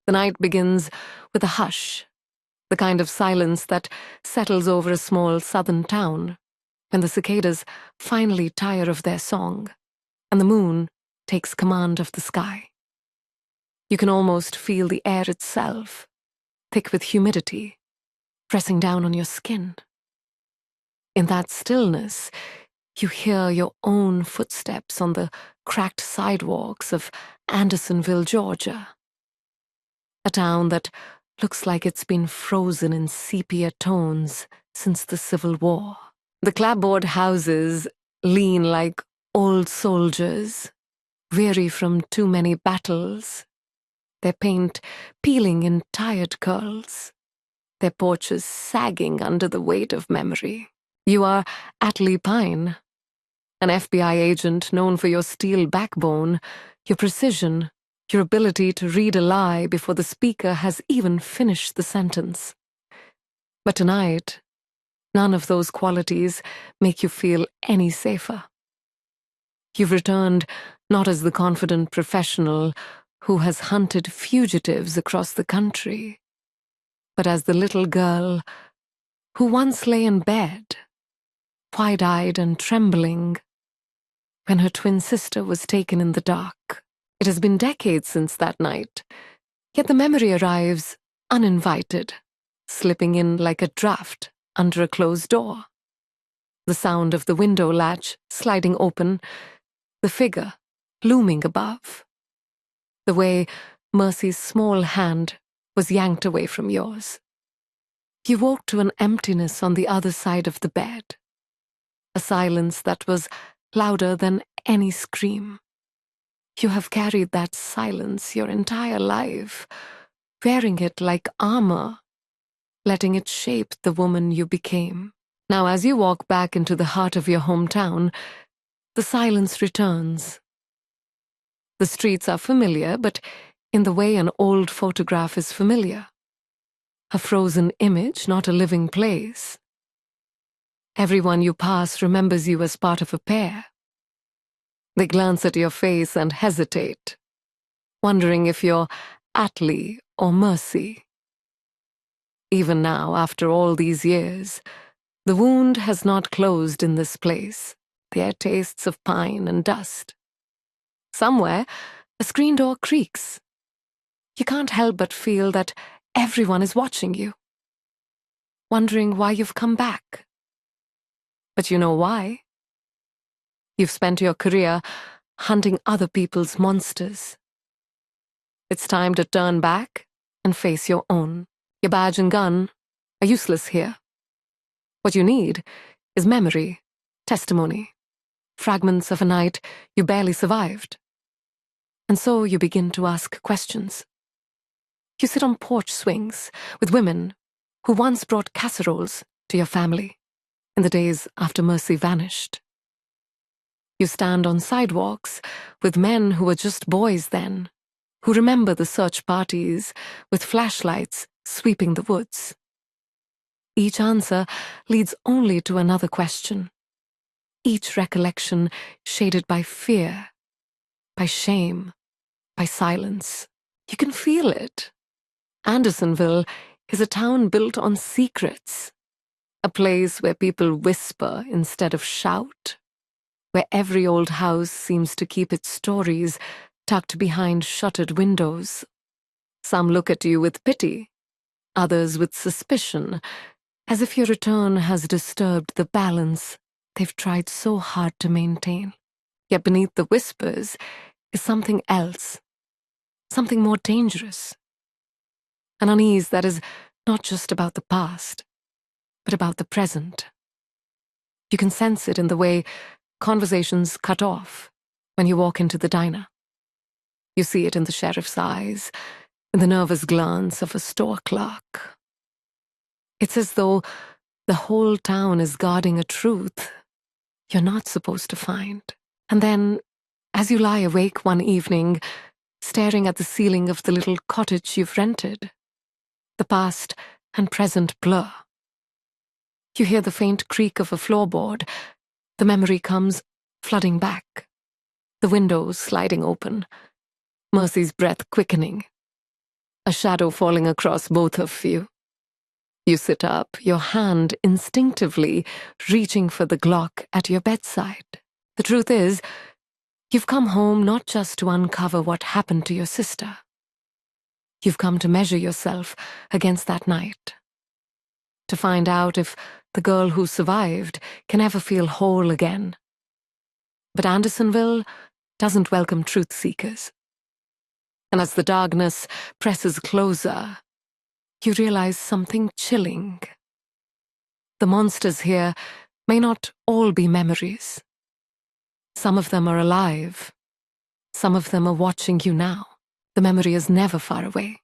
The night begins with a hush, the kind of silence that settles over a small southern town when the cicadas finally tire of their song and the moon takes command of the sky. You can almost feel the air itself, thick with humidity, pressing down on your skin. In that stillness, you hear your own footsteps on the cracked sidewalks of Andersonville, Georgia, a town that looks like it's been frozen in sepia tones since the Civil War. The clapboard houses lean like old soldiers, weary from too many battles, their paint peeling in tired curls, their porches sagging under the weight of memory. You are Atlee Pine, an FBI agent known for your steel backbone, your precision, your ability to read a lie before the speaker has even finished the sentence. But tonight, none of those qualities make you feel any safer. You've returned not as the confident professional who has hunted fugitives across the country, but as the little girl who once lay in bed, wide-eyed and trembling, when her twin sister was taken in the dark. It has been decades since that night, yet the memory arrives uninvited, slipping in like a draft under a closed door. The sound of the window latch sliding open, the figure looming above, the way Mercy's small hand was yanked away from yours. You woke to an emptiness on the other side of the bed, a silence that was louder than any scream. You have carried that silence your entire life, wearing it like armor, letting it shape the woman you became. Now, as you walk back into the heart of your hometown, the silence returns. The streets are familiar, but in the way an old photograph is familiar. A frozen image, not a living place. Everyone you pass remembers you as part of a pair. They glance at your face and hesitate, wondering if you're Atlee or Mercy. Even now, after all these years, the wound has not closed in this place. There are tastes of pine and dust. Somewhere, a screen door creaks. You can't help but feel that everyone is watching you, wondering why you've come back. But you know why? You've spent your career hunting other people's monsters. It's time to turn back and face your own. Your badge and gun are useless here. What you need is memory, testimony, fragments of a night you barely survived. And so you begin to ask questions. You sit on porch swings with women who once brought casseroles to your family in the days after Mercy vanished. You stand on sidewalks with men who were just boys then, who remember the search parties with flashlights sweeping the woods. Each answer leads only to another question. Each recollection shaded by fear, by shame, by silence. You can feel it. Andersonville is a town built on secrets, a place where people whisper instead of shout, where every old house seems to keep its stories tucked behind shuttered windows. Some look at you with pity, others with suspicion, as if your return has disturbed the balance they've tried so hard to maintain. Yet beneath the whispers is something else, something more dangerous. An unease that is not just about the past, but about the present. You can sense it in the way conversations cut off when you walk into the diner. You see it in the sheriff's eyes, in the nervous glance of a store clerk. It's as though the whole town is guarding a truth you're not supposed to find. And then, as you lie awake one evening, staring at the ceiling of the little cottage you've rented, the past and present blur. You hear the faint creak of a floorboard. The memory comes flooding back, the windows sliding open, Mercy's breath quickening. a shadow falling across both of you. You sit up, your hand instinctively reaching for the Glock at your bedside. The truth is, you've come home not just to uncover what happened to your sister. You've come to measure yourself against that night. To find out if the girl who survived can ever feel whole again. But Andersonville doesn't welcome truth seekers. And as the darkness presses closer, you realize something chilling. The monsters here may not all be memories. Some of them are alive. Some of them are watching you now. The memory is never far away.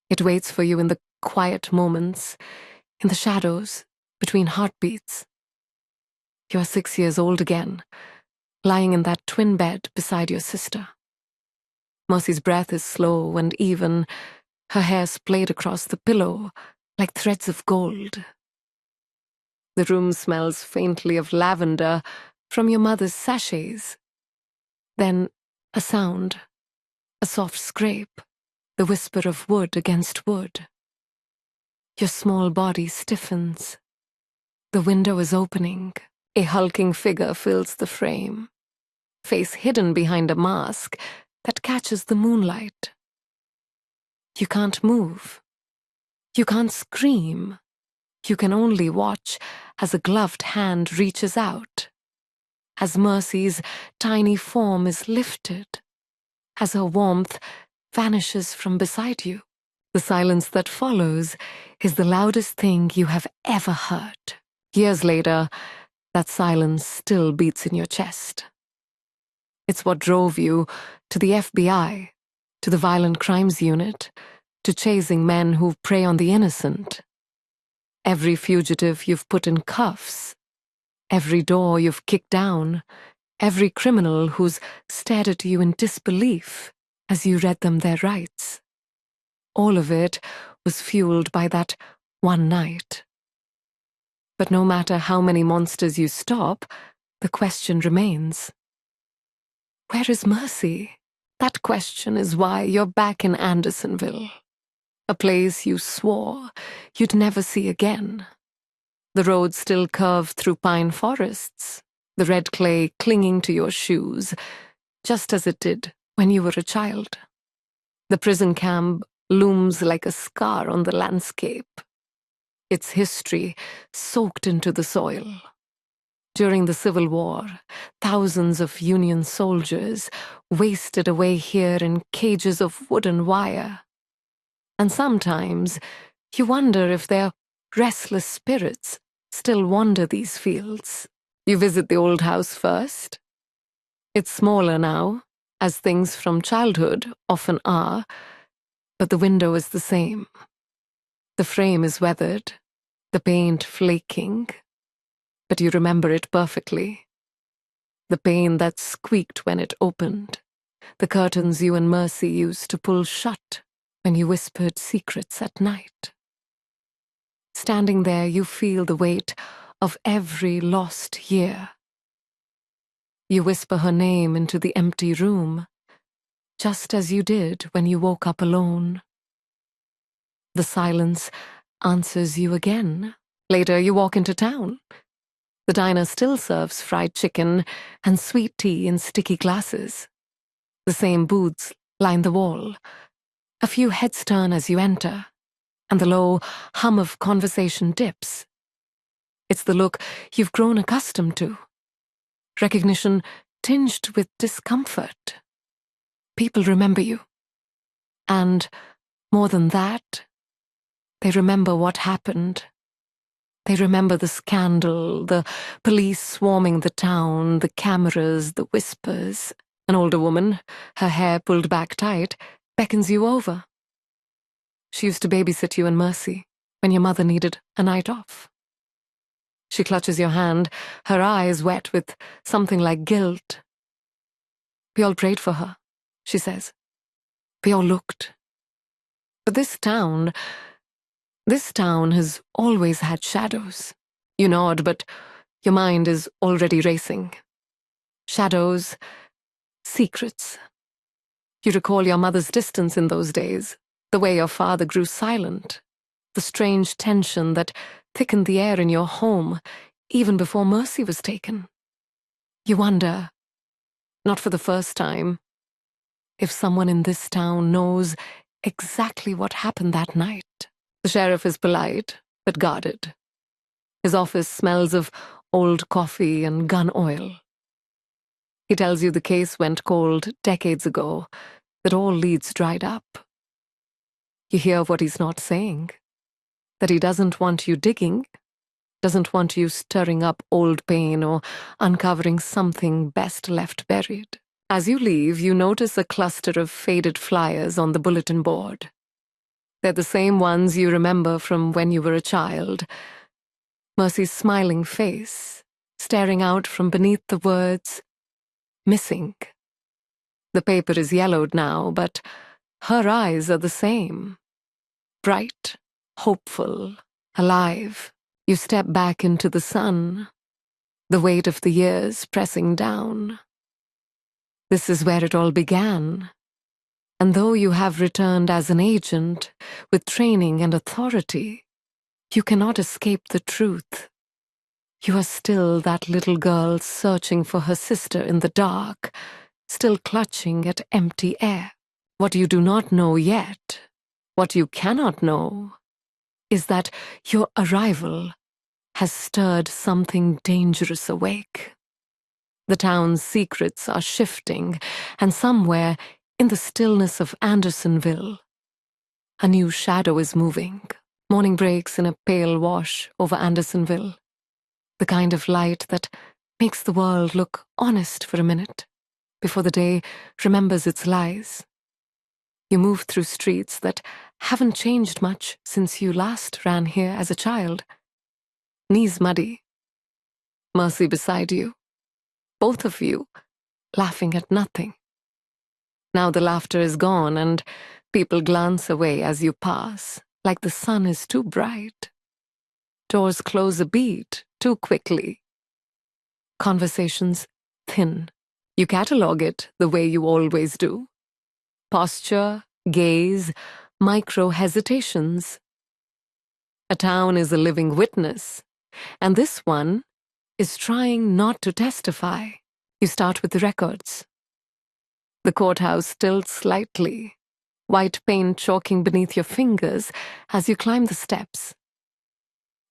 It waits for you in the quiet moments, in the shadows, between heartbeats. You are 6 years old again, lying in that twin bed beside your sister. Mercy's breath is slow and even, her hair splayed across the pillow like threads of gold. The room smells faintly of lavender from your mother's sachets. Then a sound, a soft scrape, the whisper of wood against wood. Your small body stiffens. The window is opening. A hulking figure fills the frame, face hidden behind a mask that catches the moonlight. You can't move. You can't scream. You can only watch as a gloved hand reaches out, as Mercy's tiny form is lifted, as her warmth vanishes from beside you. The silence that follows is the loudest thing you have ever heard. Years later, that silence still beats in your chest. It's what drove you to the FBI, to the Violent Crimes Unit, to chasing men who prey on the innocent. Every fugitive you've put in cuffs, every door you've kicked down, every criminal who's stared at you in disbelief as you read them their rights. All of it was fueled by that one night. But no matter how many monsters you stop, the question remains. Where is Mercy? That question is why you're back in Andersonville, a place you swore you'd never see again. The roads still curve through pine forests, the red clay clinging to your shoes, just as it did when you were a child. The prison camp looms like a scar on the landscape, its history soaked into the soil. During the Civil War, thousands of Union soldiers wasted away here in cages of wood and wire. And sometimes you wonder if their restless spirits still wander these fields. You visit the old house first. It's smaller now, as things from childhood often are, but the window is the same. The frame is weathered, the paint flaking, but you remember it perfectly. The pane that squeaked when it opened, the curtains you and Mercy used to pull shut when you whispered secrets at night. Standing there, you feel the weight of every lost year. You whisper her name into the empty room, just as you did when you woke up alone. The silence answers you again. Later, you walk into town. The diner still serves fried chicken and sweet tea in sticky glasses. The same booths line the wall. A few heads turn as you enter, and the low hum of conversation dips. It's the look you've grown accustomed to. Recognition tinged with discomfort. People remember you. And, more than that, they remember what happened. They remember the scandal, the police swarming the town, the cameras, the whispers. An older woman, her hair pulled back tight, beckons you over. She used to babysit you and Mercy when your mother needed a night off. She clutches your hand, her eyes wet with something like guilt. We all prayed for her, she says. We all looked. But this town has always had shadows. You nod, but your mind is already racing. Shadows, secrets. You recall your mother's distance in those days, The way your father grew silent, the strange tension that thickened the air in your home even before Mercy was taken. You wonder, not for the first time, if someone in this town knows exactly what happened that night. The sheriff is polite, but guarded. His office smells of old coffee and gun oil. He tells you the case went cold decades ago, that all leads dried up. You hear what he's not saying, that he doesn't want you digging, doesn't want you stirring up old pain or uncovering something best left buried. As you leave, you notice a cluster of faded flyers on the bulletin board. They're the same ones you remember from when you were a child. Mercy's smiling face, staring out from beneath the words, "Missing." The paper is yellowed now, but her eyes are the same. Bright, hopeful, alive. You step back into the sun, the weight of the years pressing down. This is where it all began. And though you have returned as an agent, with training and authority, you cannot escape the truth. You are still that little girl searching for her sister in the dark, still clutching at empty air. What you do not know yet, what you cannot know, is that your arrival has stirred something dangerous awake. The town's secrets are shifting, and somewhere in the stillness of Andersonville, a new shadow is moving. Morning breaks in a pale wash over Andersonville, the kind of light that makes the world look honest for a minute before the day remembers its lies. You move through streets that haven't changed much since you last ran here as a child. Knees muddy. Mercy beside you. Both of you laughing at nothing. Now the laughter is gone and people glance away as you pass, like the sun is too bright. Doors close a beat too quickly. Conversations thin. You catalog it the way you always do. Posture, gaze, micro-hesitations. A town is a living witness, and this one is trying not to testify. You start with the records. The courthouse tilts slightly, white paint chalking beneath your fingers as you climb the steps.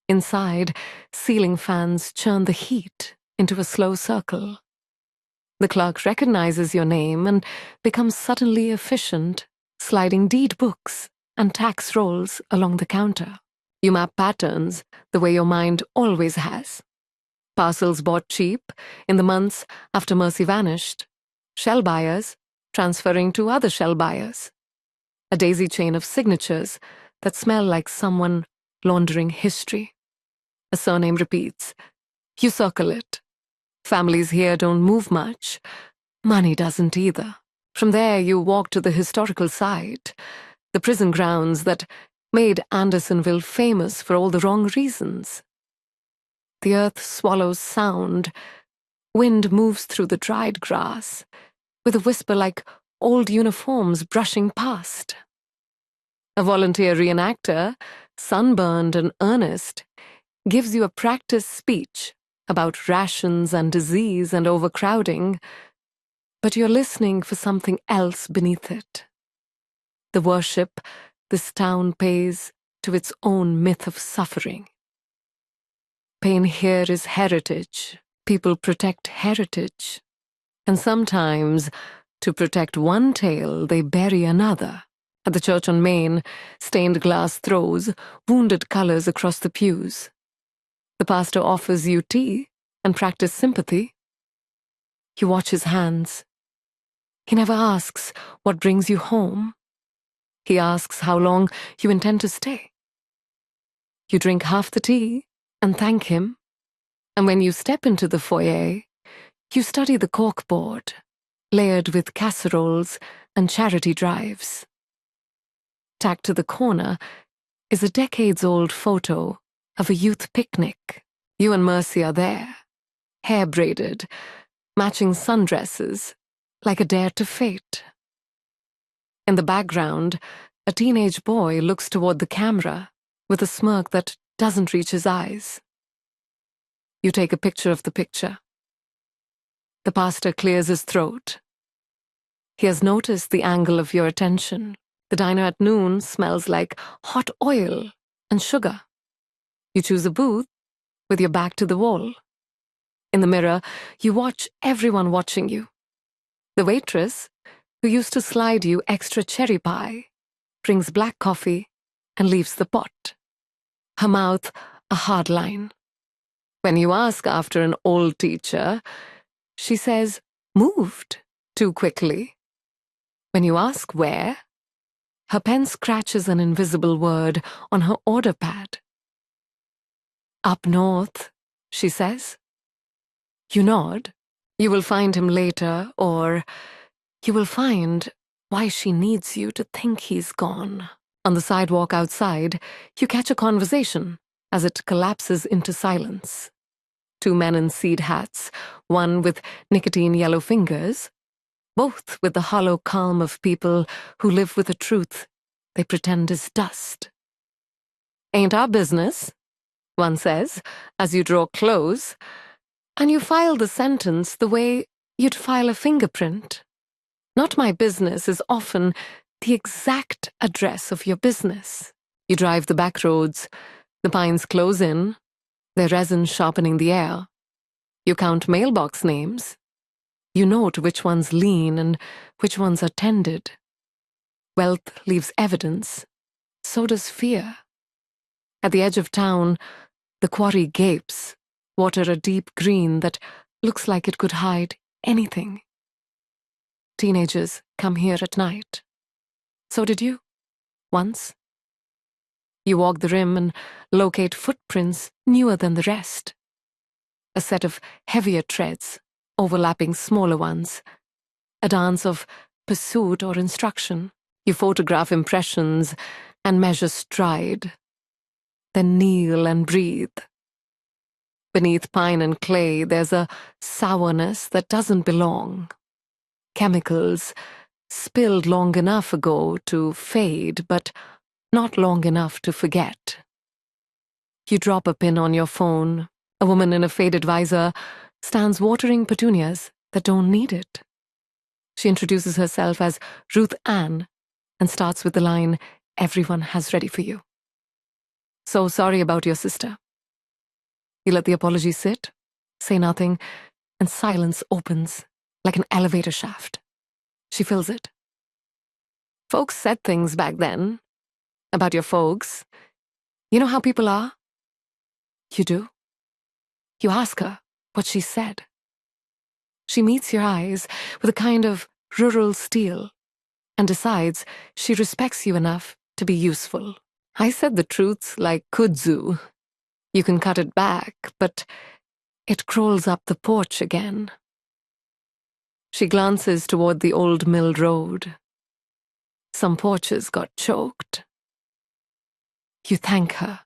Inside, ceiling fans churn the heat into a slow circle. The clerk recognizes your name and becomes suddenly efficient, sliding deed books and tax rolls along the counter. You map patterns the way your mind always has. Parcels bought cheap in the months after Mercy vanished. Shell buyers transferring to other shell buyers. A daisy chain of signatures that smell like someone laundering history. A surname repeats. You circle it. Families here don't move much. Money doesn't either. From there, you walk to the historical site, the prison grounds that made Andersonville famous for all the wrong reasons. The earth swallows sound. Wind moves through the dried grass, with a whisper like old uniforms brushing past. A volunteer reenactor, sunburned and earnest, gives you a practice speech about rations and disease and overcrowding, but you're listening for something else beneath it. The worship this town pays to its own myth of suffering. Pain here is heritage. People protect heritage. And sometimes, to protect one tale, they bury another. At the church on Main, stained glass throws wounded colors across the pews. The pastor offers you tea and practice sympathy. You watch his hands. He never asks what brings you home. He asks how long you intend to stay. You drink half the tea and thank him. And when you step into the foyer, you study the corkboard, layered with casseroles and charity drives. Tacked to the corner is a decades-old photo of a youth picnic. You and Mercy are there, hair braided, matching sundresses, like a dare to fate. In the background, A teenage boy looks toward the camera with a smirk that doesn't reach his eyes. You take a picture of the picture. The pastor clears his throat. He has noticed the angle of your attention. The diner at noon smells like hot oil and sugar. You choose a booth with your back to the wall. In the mirror, you watch everyone watching you. The waitress, who used to slide you extra cherry pie, brings black coffee and leaves the pot. Her mouth a hard line. When you ask after an old teacher, she says, "Moved too quickly." When you ask where, her pen scratches an invisible word on her order pad. "Up north," she says. You nod. You will find him later, or you will find why she needs you to think he's gone. On the sidewalk outside, you catch a conversation as it collapses into silence. Two men in seed hats, one with nicotine yellow fingers, both with the hollow calm of people who live with a truth they pretend is dust. "Ain't our business," one says, as you draw close, and you file the sentence the way you'd file a fingerprint. "Not my business" is often the exact address of your business. You drive the back roads. The pines close in, their resin sharpening the air. You count mailbox names. You note which ones lean and which ones are tended. Wealth leaves evidence. So does fear. At the edge of town, the quarry gapes, water a deep green that looks like it could hide anything. Teenagers come here at night. So did you, once. You walk the rim and locate footprints newer than the rest. A set of heavier treads, overlapping smaller ones. A dance of pursuit or instruction. You photograph impressions and measure stride. Then kneel and breathe. Beneath pine and clay, there's a sourness that doesn't belong. Chemicals spilled long enough ago to fade, but not long enough to forget. You drop a pin on your phone. A woman in a faded visor stands watering petunias that don't need it. She introduces herself as Ruth Ann and starts with the line, "Everyone has ready for you." "So sorry about your sister." You let the apology sit, say nothing, and silence opens like an elevator shaft. She fills it. "Folks said things back then. About your folks. You know how people are?" You do. You ask her what she said. She meets your eyes with a kind of rural steel and decides she respects you enough to be useful. "I said the truth like kudzu. You can cut it back, but it crawls up the porch again." She glances toward the old mill road. Some porches got choked. You thank her.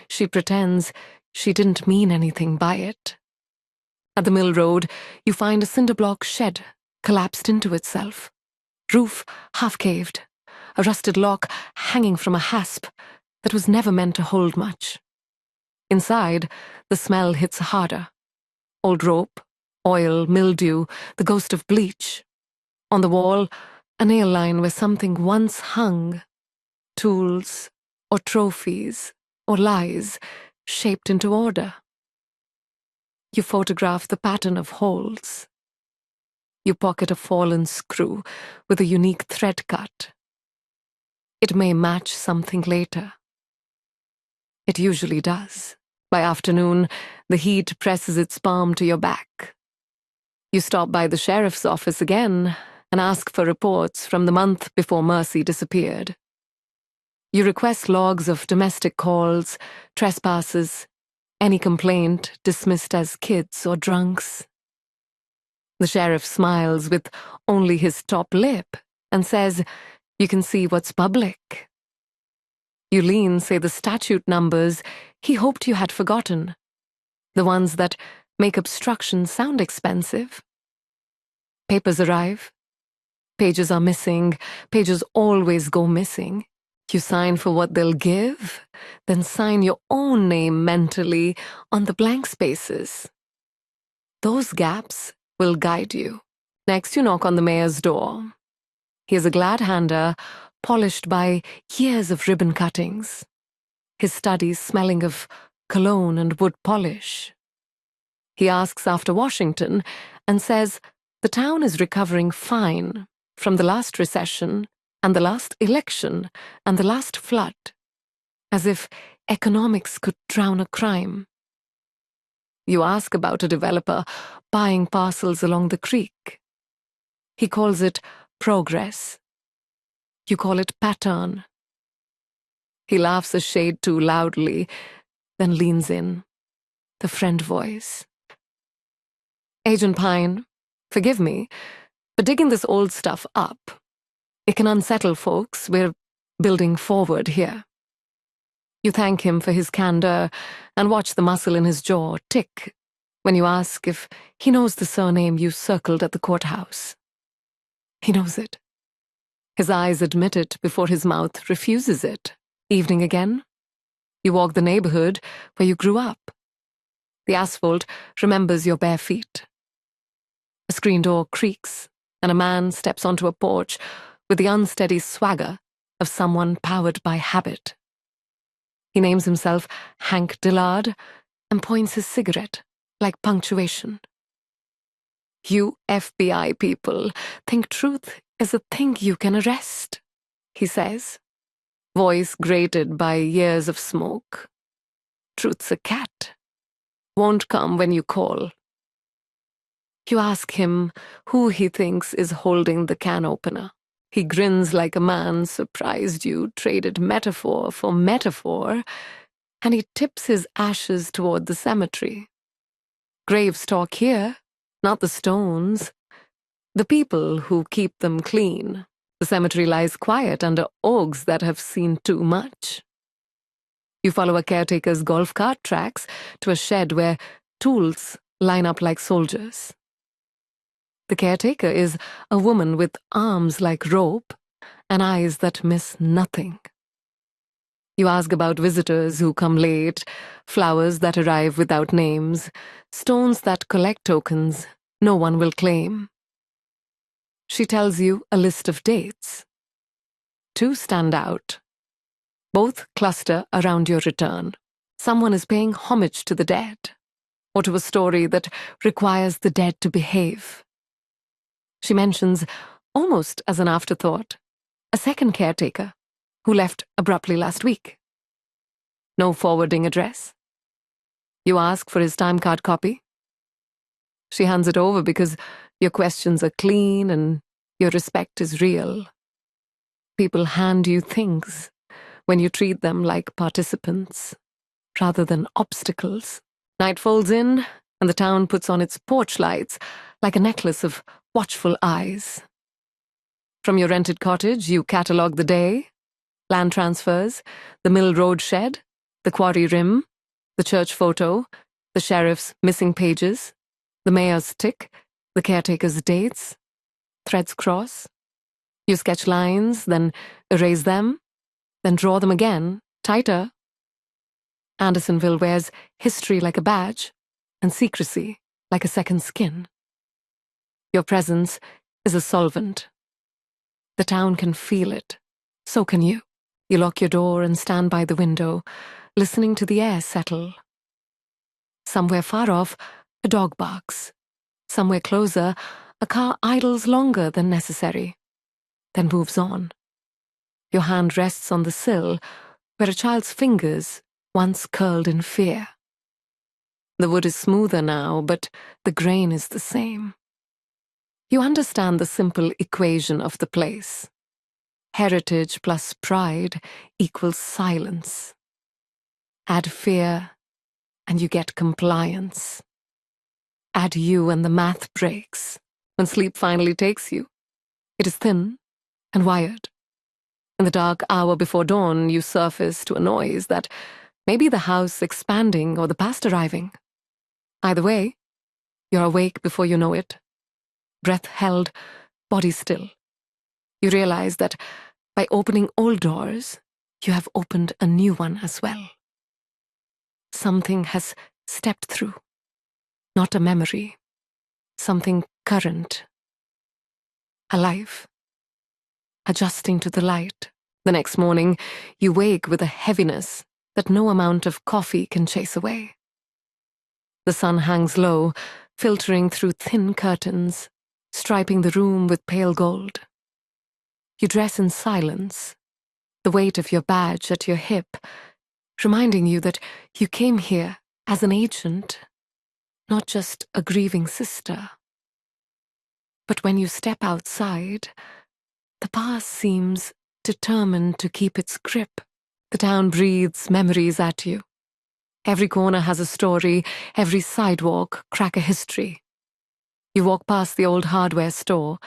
She pretends she didn't mean anything by it. At the mill road, you find a cinder-block shed collapsed into itself. Roof half-caved, a rusted lock hanging from a hasp that was never meant to hold much. Inside, the smell hits harder. Old rope, oil, mildew, the ghost of bleach. On the wall, a nail line where something once hung. Tools, or trophies, or lies, shaped into order. You photograph the pattern of holes. You pocket a fallen screw with a unique thread cut. It may match something later. It usually does. By afternoon, the heat presses its palm to your back. You stop by the sheriff's office again and ask for reports from the month before Mercy disappeared. You request logs of domestic calls, trespasses, any complaint dismissed as kids or drunks. The sheriff smiles with only his top lip and says, "You can see what's public." Yulene say the statute numbers he hoped you had forgotten, the ones that make obstruction sound expensive. Papers arrive. Pages are missing. Pages always go missing. You sign for what they'll give, then sign your own name mentally on the blank spaces. Those gaps will guide you. Next, you knock on the mayor's door. He is a glad-hander, polished by years of ribbon cuttings. His studies smelling of cologne and wood polish. He asks after Washington and says the town is recovering fine from the last recession and the last election and the last flood, as if economics could drown a crime. You ask about a developer buying parcels along the creek. He calls it progress. You call it pattern. He laughs a shade too loudly, then leans in, the friend voice. Agent Pine, forgive me, but digging this old stuff up, it can unsettle folks. We're building forward here. You thank him for his candor and watch the muscle in his jaw tick when you ask if he knows the surname you circled at the courthouse. He knows it. His eyes admit it before his mouth refuses it. Evening again. You walk the neighborhood where you grew up. The asphalt remembers your bare feet. A screen door creaks, and a man steps onto a porch with the unsteady swagger of someone powered by habit. He names himself Hank Dillard and points his cigarette like punctuation. You FBI people think truth is a thing you can arrest, he says, voice grated by years of smoke. Truth's a cat. Won't come when you call. You ask him who he thinks is holding the can opener. He grins like a man surprised you traded metaphor for metaphor, and he tips his ashes toward the cemetery. Graves talk here, not the stones. The people who keep them clean. The cemetery lies quiet under oaks that have seen too much. You follow a caretaker's golf cart tracks to a shed where tools line up like soldiers. The caretaker is a woman with arms like rope and eyes that miss nothing. You ask about visitors who come late, flowers that arrive without names, stones that collect tokens no one will claim. She tells you a list of dates. 2 stand out. Both cluster around your return. Someone is paying homage to the dead, or to a story that requires the dead to behave. She mentions, almost as an afterthought, a second caretaker who left abruptly last week. No forwarding address. You ask for his time card copy. She hands it over because your questions are clean and your respect is real. People hand you things when you treat them like participants rather than obstacles. Night folds in, and the town puts on its porch lights like a necklace of watchful eyes. From your rented cottage, you catalogue the day, land transfers, the Mill Road shed, the quarry rim, the church photo, the sheriff's missing pages, the mayor's tick, the caretaker's dates. Threads cross. You sketch lines, then erase them, then draw them again, tighter. Andersonville wears history like a badge and secrecy like a second skin. Your presence is a solvent. The town can feel it. So can you. You lock your door and stand by the window, listening to the air settle. Somewhere far off, a dog barks. Somewhere closer, a car idles longer than necessary, then moves on. Your hand rests on the sill where a child's fingers once curled in fear. The wood is smoother now, but the grain is the same. You understand the simple equation of the place. Heritage plus pride equals silence. Add fear, and you get compliance. Add you and the math breaks. When sleep finally takes you, it is thin and wired. In the dark hour before dawn, you surface to a noise that may be the house expanding or the past arriving. Either way, you're awake before you know it. Breath held, body still. You realize that by opening old doors, you have opened a new one as well. Something has stepped through, not a memory, something current, alive, adjusting to the light. The next morning, you wake with a heaviness that no amount of coffee can chase away. The sun hangs low, filtering through thin curtains, striping the room with pale gold. You dress in silence, the weight of your badge at your hip, reminding you that you came here as an agent, not just a grieving sister. But when you step outside, the past seems determined to keep its grip. The town breathes memories at you. Every corner has a story, every sidewalk crack a history. You walk past the old hardware store,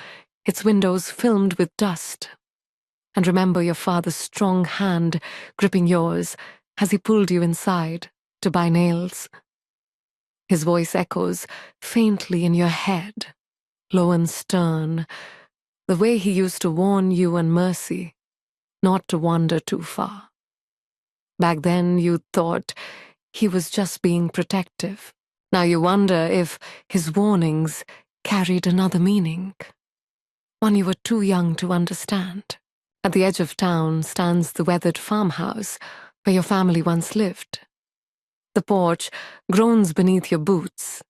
its windows filmed with dust, and remember your father's strong hand gripping yours as he pulled you inside to buy nails. His voice echoes faintly in your head, low and stern, the way he used to warn you and Mercy not to wander too far. Back then you thought he was just being protective. Now you wonder if his warnings carried another meaning, one you were too young to understand. At the edge of town stands the weathered farmhouse where your family once lived. The porch groans beneath your boots.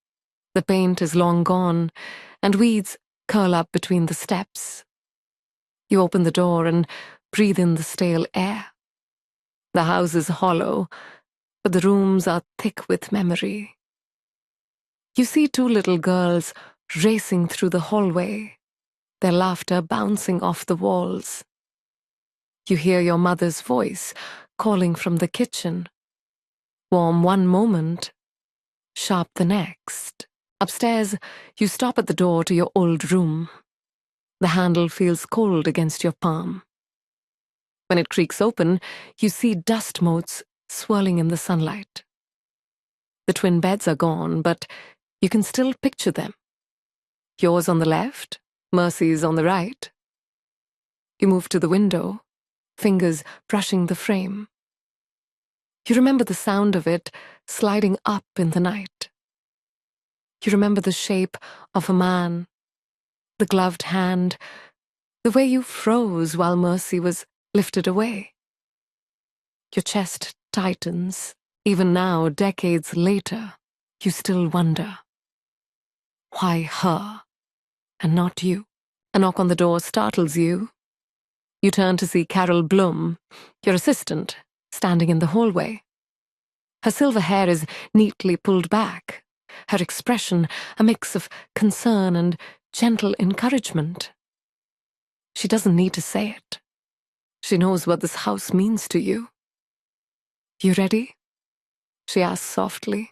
The paint is long gone, and weeds curl up between the steps. You open the door and breathe in the stale air. The house is hollow, but the rooms are thick with memory. You see two little girls racing through the hallway, their laughter bouncing off the walls. You hear your mother's voice calling from the kitchen, warm one moment, sharp the next. Upstairs, you stop at the door to your old room. The handle feels cold against your palm. When it creaks open, you see dust motes swirling in the sunlight. The twin beds are gone, but you can still picture them. Yours on the left, Mercy's on the right. You move to the window, fingers brushing the frame. You remember the sound of it sliding up in the night. You remember the shape of a man, the gloved hand, the way you froze while Mercy was lifted away. Your chest tightens. Even now, decades later, you still wonder. Why her, and not you? A knock on the door startles you. You turn to see Carol Bloom, your assistant, standing in the hallway. Her silver hair is neatly pulled back, her expression a mix of concern and gentle encouragement. She doesn't need to say it. She knows what this house means to you. You ready? She asks softly.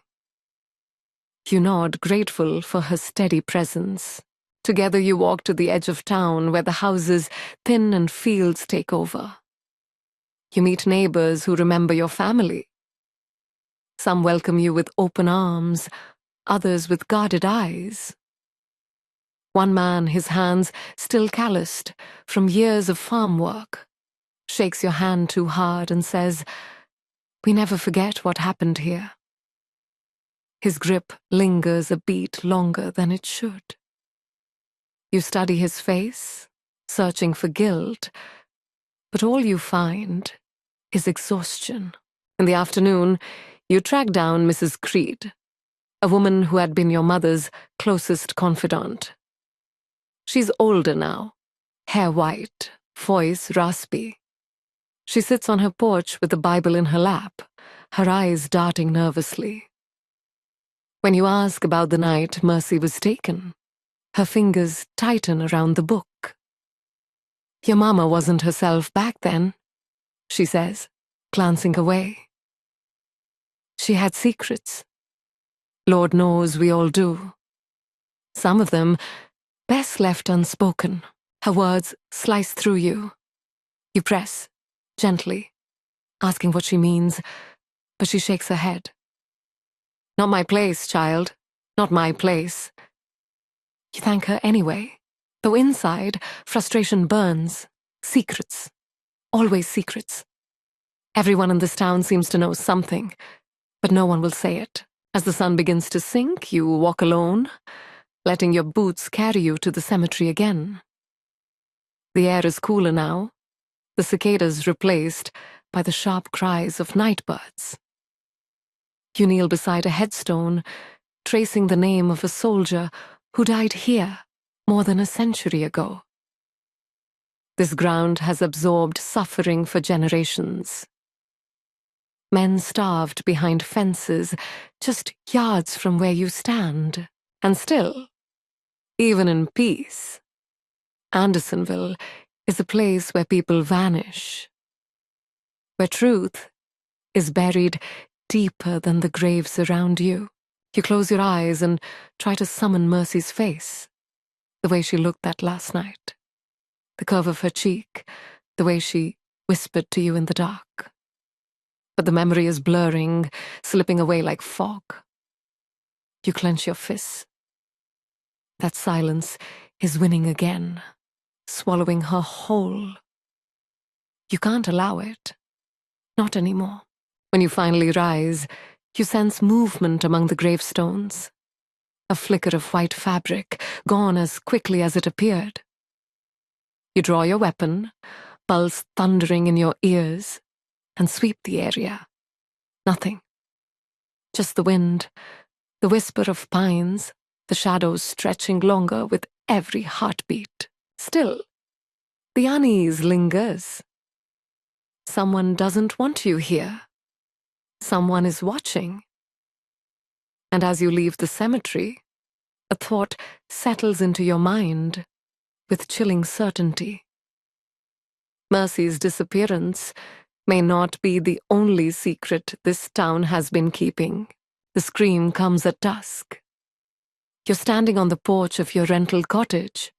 You nod, grateful for her steady presence. Together you walk to the edge of town where the houses thin and fields take over. You meet neighbors who remember your family. Some welcome you with open arms, others with guarded eyes. One man, his hands still calloused from years of farm work, shakes your hand too hard and says, "We never forget what happened here." His grip lingers a beat longer than it should. You study his face, searching for guilt, but all you find is exhaustion. In the afternoon, you track down Mrs. Creed, a woman who had been your mother's closest confidant. She's older now, hair white, voice raspy. She sits on her porch with the Bible in her lap, her eyes darting nervously. When you ask about the night Mercy was taken, her fingers tighten around the book. "Your mama wasn't herself back then," she says, glancing away. "She had secrets. Lord knows we all do. Some of them best left unspoken." Her words slice through you. You press, gently, asking what she means, but she shakes her head. "Not my place, child. Not my place." You thank her anyway, Though inside, frustration burns. Secrets. Always secrets. Everyone in this town seems to know something, but no one will say it. As the sun begins to sink, you walk alone, letting your boots carry you to the cemetery again. The air is cooler now, the cicadas replaced by the sharp cries of night birds. You kneel beside a headstone, tracing the name of a soldier who died here more than a century ago. This ground has absorbed suffering for generations. Men starved behind fences just yards from where you stand. And still, even in peace, Andersonville is a place where people vanish, where truth is buried deeper than the graves around you. You close your eyes and try to summon Mercy's face, the way she looked that last night, the curve of her cheek, the way she whispered to you in the dark. But the memory is blurring, slipping away like fog. You clench your fists. That silence is winning again, swallowing her whole. You can't allow it. Not anymore. When you finally rise, you sense movement among the gravestones. A flicker of white fabric, gone as quickly as it appeared. You draw your weapon, pulse thundering in your ears, and sweep the area. Nothing. Just the wind, the whisper of pines, the shadows stretching longer with every heartbeat. Still, the unease lingers. Someone doesn't want you here. Someone is watching. And as you leave the cemetery, a thought settles into your mind with chilling certainty. Mercy's disappearance may not be the only secret this town has been keeping. The scream comes at dusk. You're standing on the porch of your rental cottage,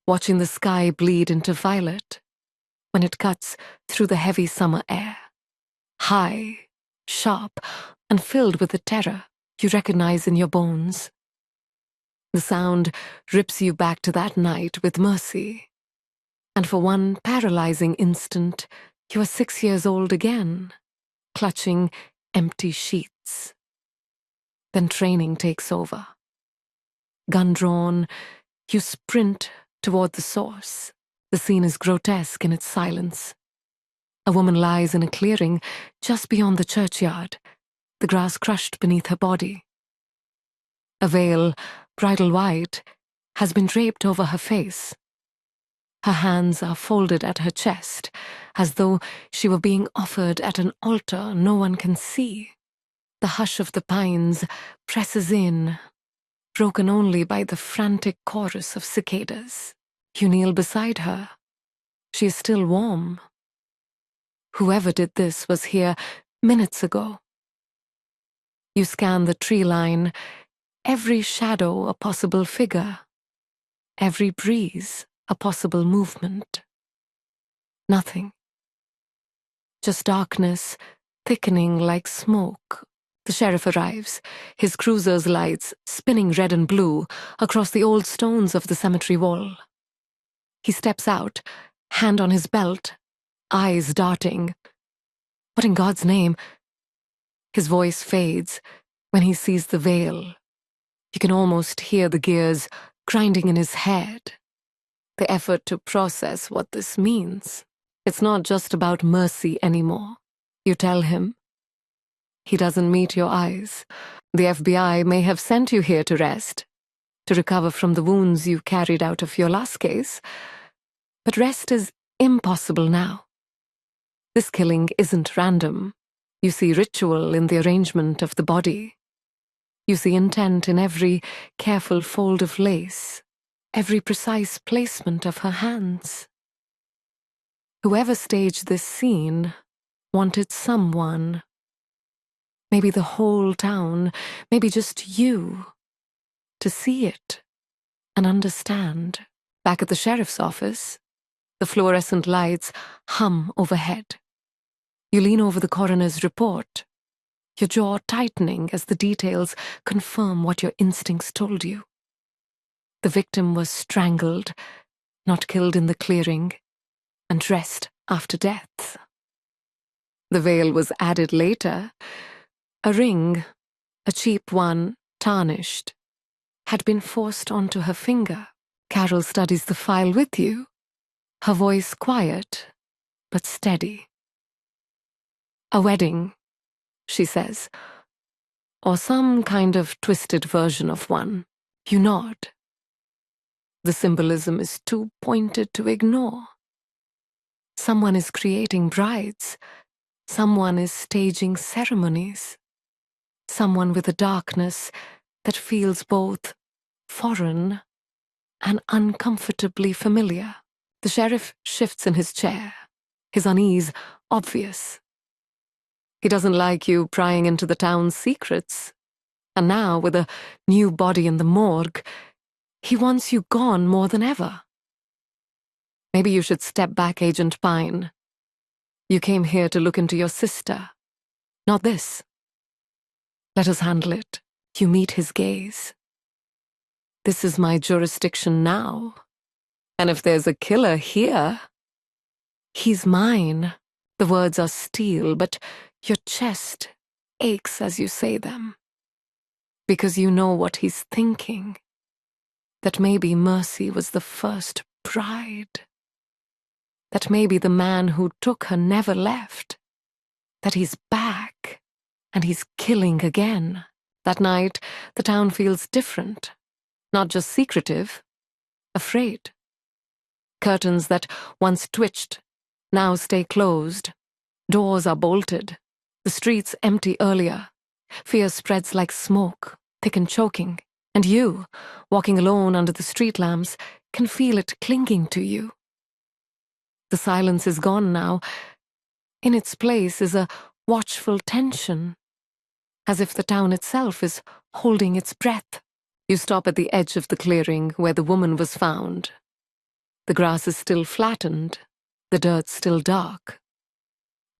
watching the sky bleed into violet, when it cuts through the heavy summer air. High, sharp, and filled with the terror you recognize in your bones. The sound rips you back to that night with Mercy, and for one paralyzing instant, you are 6 years old again, clutching empty sheets. Then training takes over. Gun drawn, you sprint toward the source. The scene is grotesque in its silence. A woman lies in a clearing just beyond the churchyard, the grass crushed beneath her body. A veil, bridal white, has been draped over her face. Her hands are folded at her chest, as though she were being offered at an altar no one can see. The hush of the pines presses in, broken only by the frantic chorus of cicadas. You kneel beside her. She is still warm. Whoever did this was here minutes ago. You scan the tree line, every shadow a possible figure, every breeze a possible movement. Nothing. Just darkness, thickening like smoke. The sheriff arrives, his cruiser's lights spinning red and blue across the old stones of the cemetery wall. He steps out, hand on his belt, eyes darting. What in God's name? His voice fades when he sees the veil. You can almost hear the gears grinding in his head. The effort to process what this means. It's not just about Mercy anymore. You tell him. He doesn't meet your eyes. The FBI may have sent you here to rest, to recover from the wounds you carried out of your last case, but rest is impossible now. This killing isn't random. You see ritual in the arrangement of the body. You see intent in every careful fold of lace, every precise placement of her hands. Whoever staged this scene wanted someone, maybe the whole town, maybe just you, to see it and understand. Back at the sheriff's office, the fluorescent lights hum overhead. You lean over the coroner's report, your jaw tightening as the details confirm what your instincts told you. The victim was strangled not killed in the clearing, and dressed after death. The veil was added later. A ring, a cheap one, tarnished, had been forced onto her finger. Carol studies the file with you, her voice quiet but steady. A wedding, she says, or some kind of twisted version of one. You nod. The symbolism is too pointed to ignore. Someone is creating brides. Someone is staging ceremonies. Someone with a darkness that feels both foreign and uncomfortably familiar. The sheriff shifts in his chair, his unease obvious. He doesn't like you prying into the town's secrets. And now, with a new body in the morgue, he wants you gone more than ever. Maybe you should step back, Agent Pine. You came here to look into your sister, not this. Let us handle it. You meet his gaze. This is my jurisdiction now. And if there's a killer here, he's mine. The words are steel, but your chest aches as you say them. Because you know what he's thinking. That maybe Mercy was the first bride. That maybe the man who took her never left. That he's back, and he's killing again. That night, the town feels different. Not just secretive, afraid. Curtains that once twitched, now stay closed. Doors are bolted. The streets empty earlier. Fear spreads like smoke, thick and choking. And you, walking alone under the street lamps, can feel it clinging to you. The silence is gone now. In its place is a watchful tension, as if the town itself is holding its breath. You stop at the edge of the clearing where the woman was found. The grass is still flattened, the dirt still dark.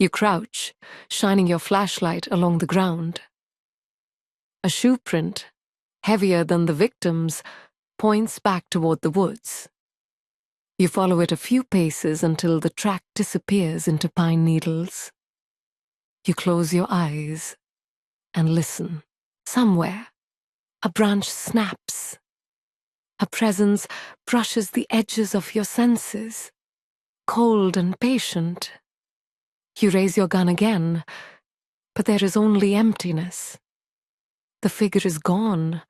You crouch, shining your flashlight along the ground. A shoe print, heavier than the victim's, points back toward the woods. You follow it a few paces until the track disappears into pine needles. You close your eyes and listen. Somewhere, a branch snaps. A presence brushes the edges of your senses, cold and patient. You raise your gun again, but there is only emptiness. The figure is gone,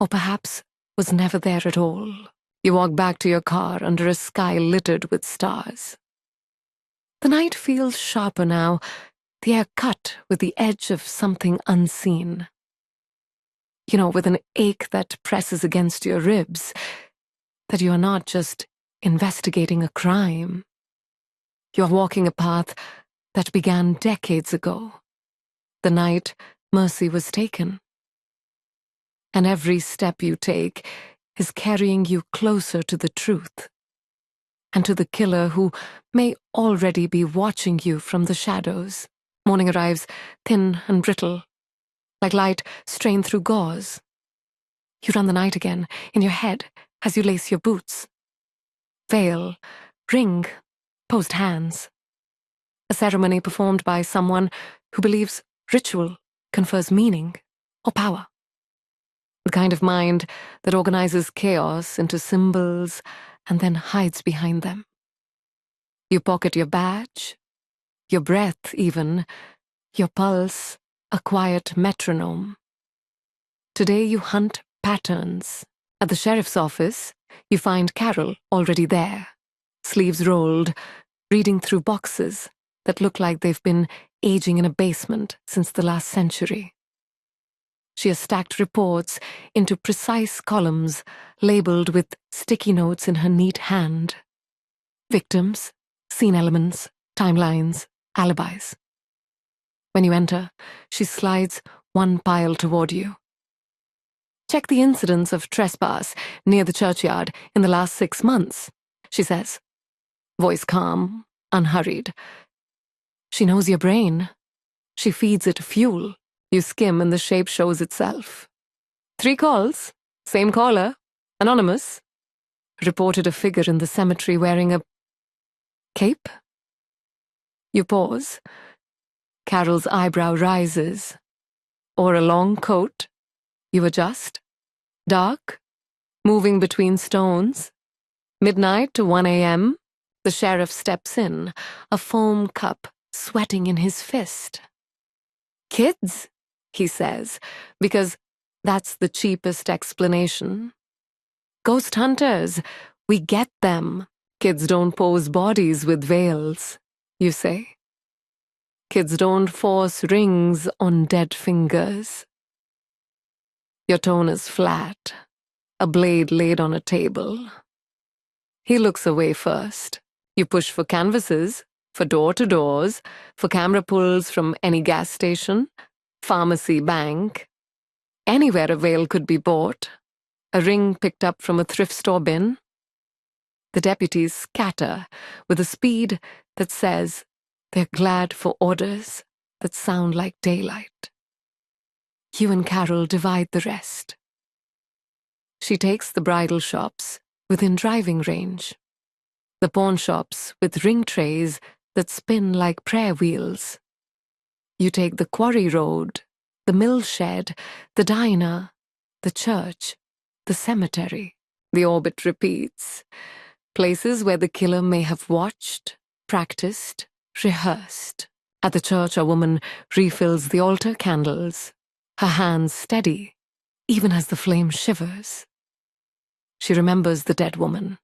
or perhaps was never there at all. You walk back to your car under a sky littered with stars. The night feels sharper now, the air cut with the edge of something unseen. You know, with an ache that presses against your ribs, that you are not just investigating a crime. You are walking a path that began decades ago, the night Mercy was taken. And every step you take is carrying you closer to the truth, and to the killer who may already be watching you from the shadows. Morning arrives, thin and brittle, like light strained through gauze. You run the night again, in your head, as you lace your boots. Veil, ring, posed hands. A ceremony performed by someone who believes ritual confers meaning or power. The kind of mind that organizes chaos into symbols and then hides behind them. You pocket your badge, your breath even, your pulse, a quiet metronome. Today you hunt patterns. At the sheriff's office, you find Carol already there, sleeves rolled, reading through boxes that look like they've been aging in a basement since the last century. She has stacked reports into precise columns labeled with sticky notes in her neat hand. Victims, scene elements, timelines, alibis. When you enter, she slides one pile toward you. Check the incidents of trespass near the churchyard in the last 6 months, she says. Voice calm, unhurried. She knows your brain. She feeds it fuel. You skim and the shape shows itself. 3 calls, same caller, anonymous. reported a figure in the cemetery wearing a cape. You pause. Carol's eyebrow rises. Or a long coat. You adjust. Dark. Moving between stones. Midnight to 1 a.m. The sheriff steps in, a foam cup sweating in his fist. Kids, he says, because that's the cheapest explanation. Ghost hunters, we get them. Kids don't pose bodies with veils, you say. Kids don't force rings on dead fingers. Your tone is flat, a blade laid on a table. He looks away first. You push for canvases, for door-to-doors, for camera pulls from any gas station, pharmacy, bank. Anywhere a veil could be bought. A ring picked up from a thrift store bin. The deputies scatter with a speed that says they're glad for orders that sound like daylight. You and Carol divide the rest. She takes the bridal shops within driving range, the pawn shops with ring trays that spin like prayer wheels. You take the quarry road, the mill shed, the diner, the church, the cemetery. The orbit repeats. Places where the killer may have watched, practiced, rehearsed. At the church, a woman refills the altar candles, her hands steady, even as the flame shivers. She remembers the dead woman.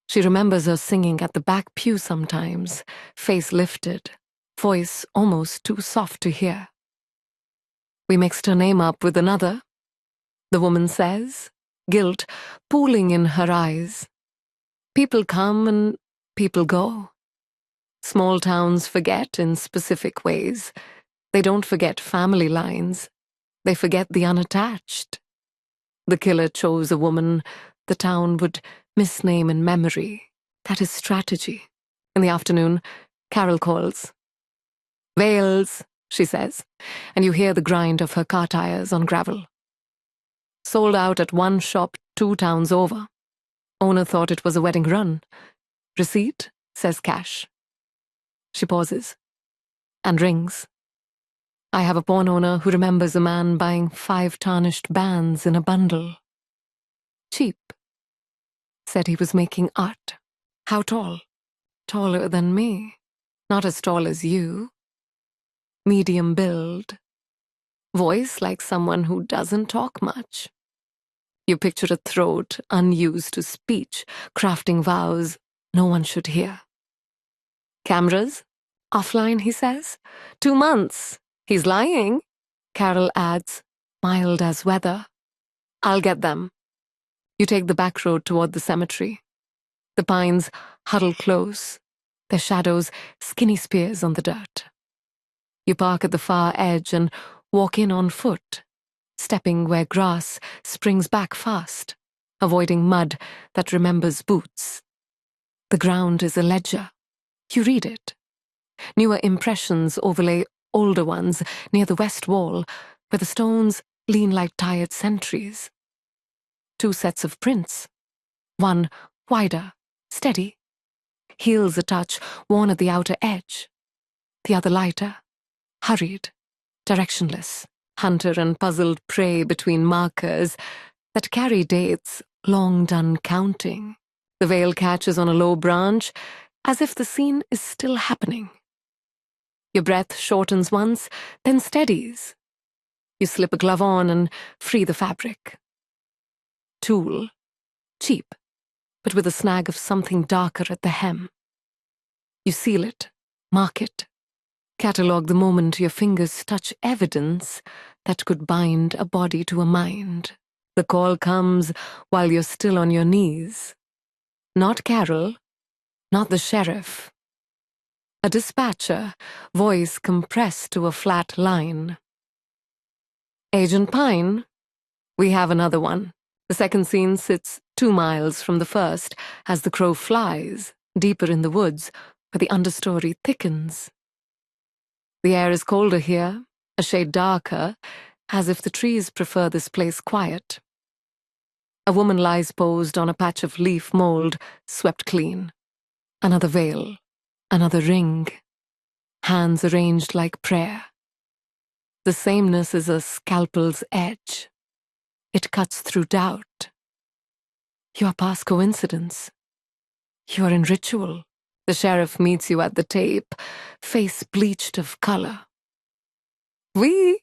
She remembers her singing at the back pew sometimes, face lifted, voice almost too soft to hear. We mixed her name up with another, the woman says, guilt pooling in her eyes. People come and people go. Small towns forget in specific ways. They don't forget family lines. They forget the unattached. The killer chose a woman the town would misname in memory. That is strategy. In the afternoon, Carol calls. Veils, she says, and you hear the grind of her car tires on gravel. Sold out at one shop 2 towns over. Owner thought it was a wedding run. Receipt says cash. She pauses and rings. I have a pawn owner who remembers a man buying 5 tarnished bands in a bundle. Cheap. Said he was making art. How tall? Taller than me. Not as tall as you. Medium build. Voice like someone who doesn't talk much. You picture a throat unused to speech, crafting vows no one should hear. Cameras? Offline, he says. 2 months. He's lying. Carol adds, mild as weather. I'll get them. You take the back road toward the cemetery. The pines huddle close, their shadows skinny spears on the dirt. You park at the far edge and walk in on foot, stepping where grass springs back fast, avoiding mud that remembers boots. The ground is a ledger. You read it. Newer impressions overlay older ones near the west wall, where the stones lean like tired sentries. 2 sets of prints. One wider, steady, heels a touch worn at the outer edge. The other lighter, hurried, directionless, hunter and puzzled prey between markers that carry dates long done counting. The veil catches on a low branch, as if the scene is still happening. Your breath shortens once, then steadies. You slip a glove on and free the fabric. Tulle. Cheap, but with a snag of something darker at the hem. You seal it, mark it, catalogue the moment your fingers touch evidence that could bind a body to a mind. The call comes while you're still on your knees. Not Carol, not the sheriff. A dispatcher, voice compressed to a flat line. Agent Pine, we have another one. The second scene sits 2 miles from the first as the crow flies, deeper in the woods, where the understory thickens. The air is colder here, a shade darker, as if the trees prefer this place quiet. A woman lies posed on a patch of leaf mold, swept clean. Another veil, another ring, hands arranged like prayer. The sameness is a scalpel's edge. It cuts through doubt. You are past coincidence. You are in ritual. The sheriff meets you at the tape, face bleached of color. We?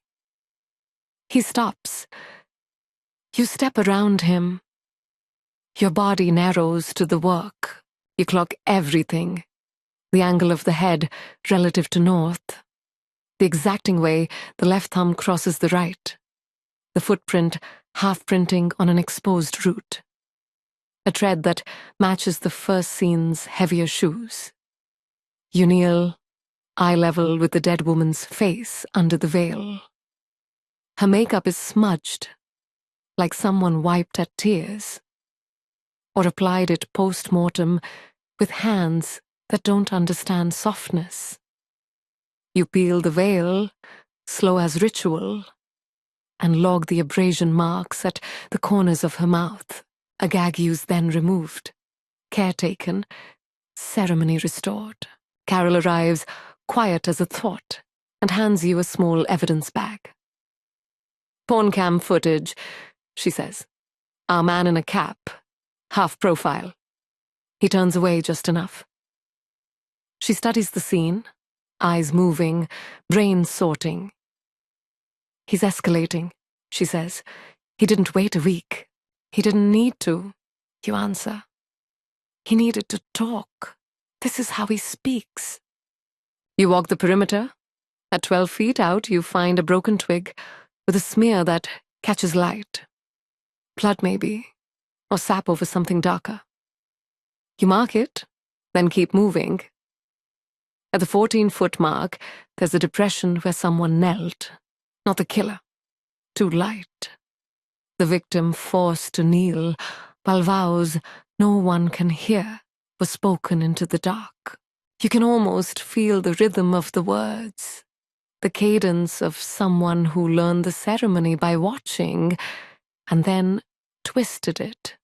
He stops. You step around him. Your body narrows to the work. You clock everything. The angle of the head relative to north. The exacting way the left thumb crosses the right. The footprint half printing on an exposed root. A tread that matches the first scene's heavier shoes. You kneel, eye level with the dead woman's face under the veil. Her makeup is smudged, like someone wiped at tears, or applied it post-mortem with hands that don't understand softness. You peel the veil, slow as ritual, and log the abrasion marks at the corners of her mouth. A gag use then removed, care taken, ceremony restored. Carol arrives, quiet as a thought, and hands you a small evidence bag. Porn cam footage, she says. Our man in a cap, half profile. He turns away just enough. She studies the scene, eyes moving, brain sorting. He's escalating, she says. He didn't wait a week. He didn't need to, you answer. He needed to talk. This is how he speaks. You walk the perimeter. At 12 feet out, you find a broken twig with a smear that catches light. Blood, maybe, or sap over something darker. You mark it, then keep moving. At the 14-foot mark, there's a depression where someone knelt. Not the killer. Too light. The victim forced to kneel, while vows no one can hear were spoken into the dark. You can almost feel the rhythm of the words, the cadence of someone who learned the ceremony by watching, and then twisted it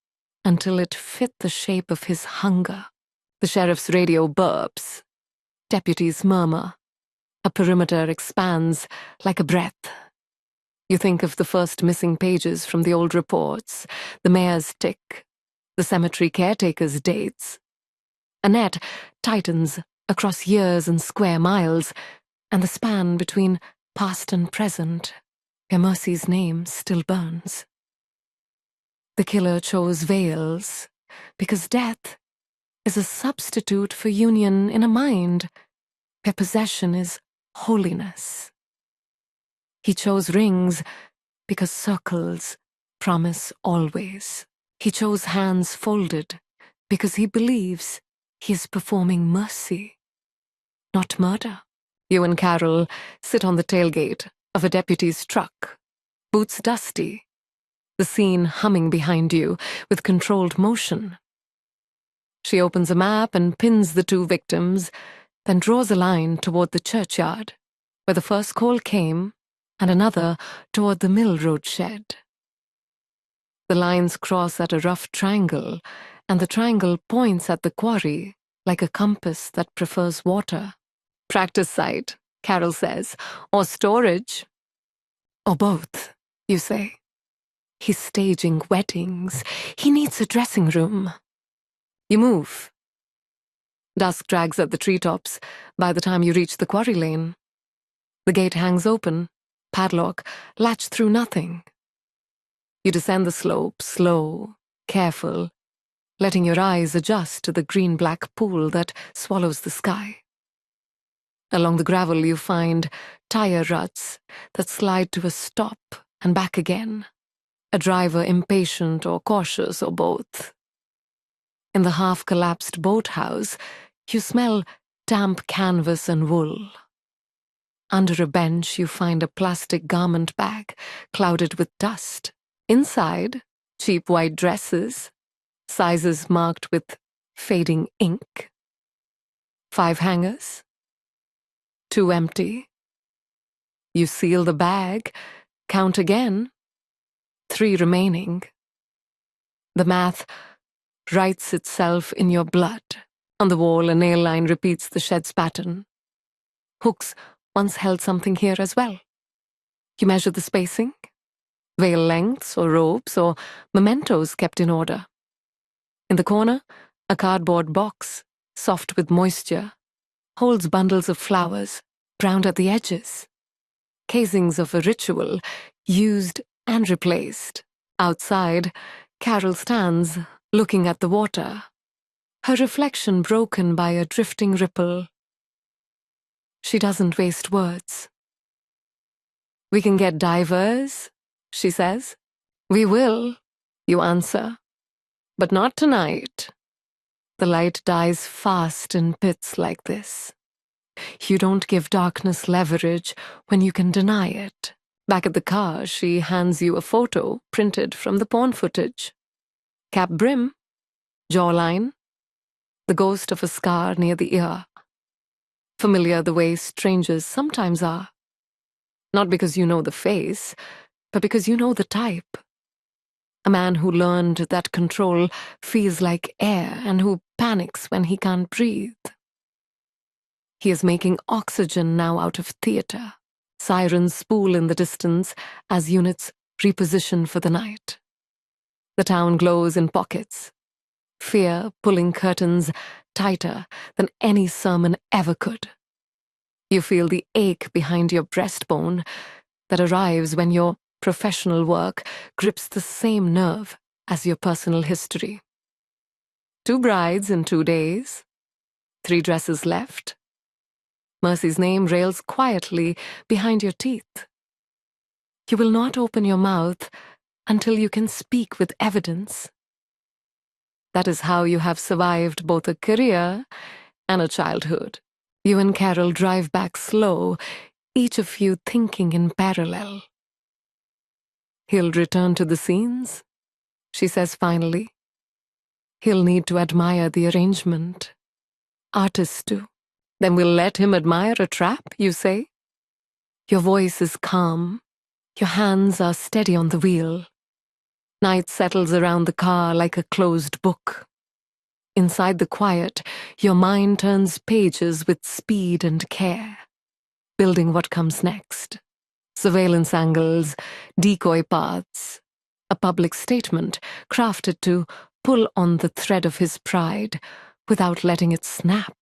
until it fit the shape of his hunger. The sheriff's radio burps. Deputies murmur. A perimeter expands like a breath. You think of the first missing pages from the old reports, the mayor's tick, the cemetery caretaker's dates. A net tightens across years and square miles, and the span between past and present, where Mercy's name still burns. The killer chose veils, because death is a substitute for union in a mind, where possession is holiness. He chose rings because circles promise always. He chose hands folded because he believes he is performing mercy, not murder. You and Carol sit on the tailgate of a deputy's truck, boots dusty, the scene humming behind you with controlled motion. She opens a map and pins the two victims, then draws a line toward the churchyard, where the first call came, and another toward the mill road shed. The lines cross at a rough triangle, and the triangle points at the quarry like a compass that prefers water. Practice site, Carol says, or storage. Or both, you say. He's staging weddings. He needs a dressing room. You move. Dusk drags at the treetops by the time you reach the quarry lane. The gate hangs open, padlock, latched through nothing. You descend the slope, slow, careful, letting your eyes adjust to the green-black pool that swallows the sky. Along the gravel you find tire ruts that slide to a stop and back again, a driver impatient or cautious or both. In the half-collapsed boathouse, you smell damp canvas and wool. Under a bench you find a plastic garment bag clouded with dust. Inside, cheap white dresses, sizes marked with fading ink. 5 hangers. 2 empty. You seal the bag, count again. 3 remaining. The math writes itself in your blood. On the wall, a nail line repeats the shed's pattern. Hooks once held something here as well. You measure the spacing, veil lengths or ropes or mementos kept in order. In the corner, a cardboard box, soft with moisture, holds bundles of flowers, browned at the edges. Casings of a ritual, used and replaced. Outside, Carol stands, looking at the water, her reflection broken by a drifting ripple. She doesn't waste words. "We can get divers," she says. "We will," you answer. "But not tonight." The light dies fast in pits like this. You don't give darkness leverage when you can deny it. Back at the car, she hands you a photo printed from the porn footage. Cap brim, jawline, the ghost of a scar near the ear. Familiar the way strangers sometimes are. Not because you know the face, but because you know the type. A man who learned that control feels like air and who panics when he can't breathe. He is making oxygen now out of theater. Sirens spool in the distance as units reposition for the night. The town glows in pockets. Fear pulling curtains tighter than any sermon ever could. You feel the ache behind your breastbone that arrives when your professional work grips the same nerve as your personal history. 2 brides in 2 days. 3 dresses left. Mercy's name rails quietly behind your teeth. You will not open your mouth until you can speak with evidence. That is how you have survived both a career and a childhood. You and Carol drive back slow, each of you thinking in parallel. "He'll return to the scenes," she says finally. "He'll need to admire the arrangement. Artists do. Then we'll let him admire a trap, you say?" Your voice is calm. Your hands are steady on the wheel. Night settles around the car like a closed book. Inside the quiet, your mind turns pages with speed and care, building what comes next. Surveillance angles, decoy paths, a public statement crafted to pull on the thread of his pride without letting it snap.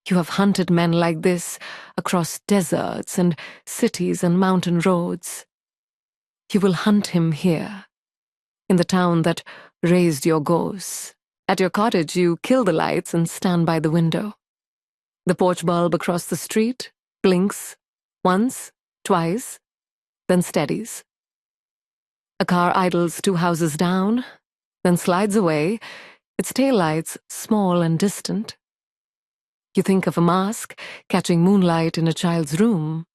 You have hunted men like this across deserts and cities and mountain roads. You will hunt him here, in the town that raised your ghosts. At your cottage, you kill the lights and stand by the window. The porch bulb across the street blinks once, twice, then steadies. A car idles 2 houses down, then slides away, its taillights small and distant. You think of a mask catching moonlight in a child's room,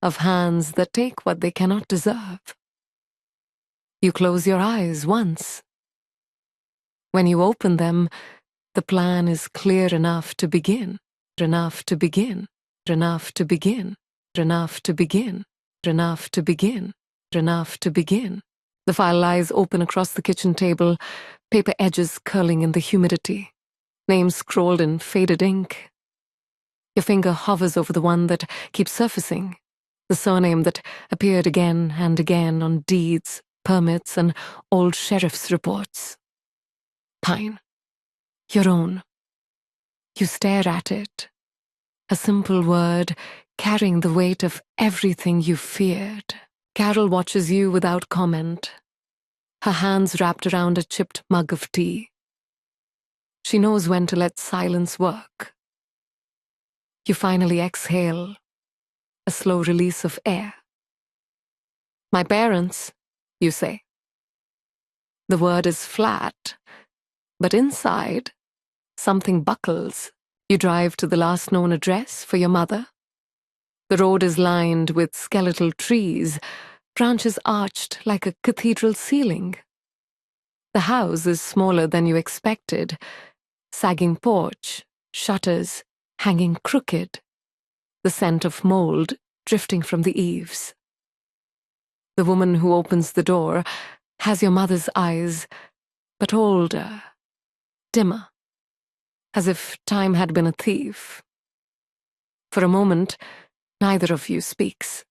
of hands that take what they cannot deserve. You close your eyes once. When you open them, the plan is clear enough to begin, enough to begin, enough to begin, enough to begin, enough to begin, enough to begin. The file lies open across the kitchen table, paper edges curling in the humidity. Names scrawled in faded ink. Your finger hovers over the one that keeps surfacing, the surname that appeared again and again on deeds, permits, and old sheriff's reports. Pine. Your own. You stare at it. A simple word carrying the weight of everything you feared. Carol watches you without comment, her hands wrapped around a chipped mug of tea. She knows when to let silence work. You finally exhale, a slow release of air. "My parents," you say. The word is flat, but inside, something buckles. You drive to the last known address for your mother. The road is lined with skeletal trees, branches arched like a cathedral ceiling. The house is smaller than you expected, sagging porch, shutters hanging crooked, the scent of mold drifting from the eaves. The woman who opens the door Has your mother's eyes, but older, dimmer, as if time had been a thief. For a moment, neither of you speaks.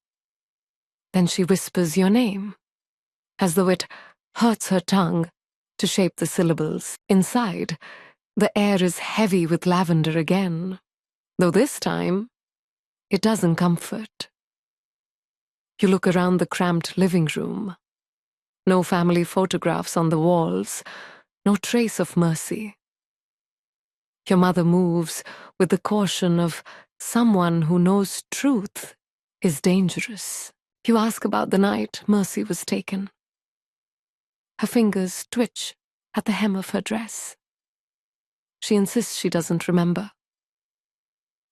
Then she whispers your name, as though it hurts her tongue to shape the syllables. Inside, the air is heavy with lavender again, though this time, it doesn't comfort. You look around the cramped living room. No family photographs on the walls, no trace of Mercy. Your mother moves with the caution of someone who knows truth is dangerous. You ask about the night Mercy was taken. Her fingers twitch at the hem of her dress. She insists she doesn't remember.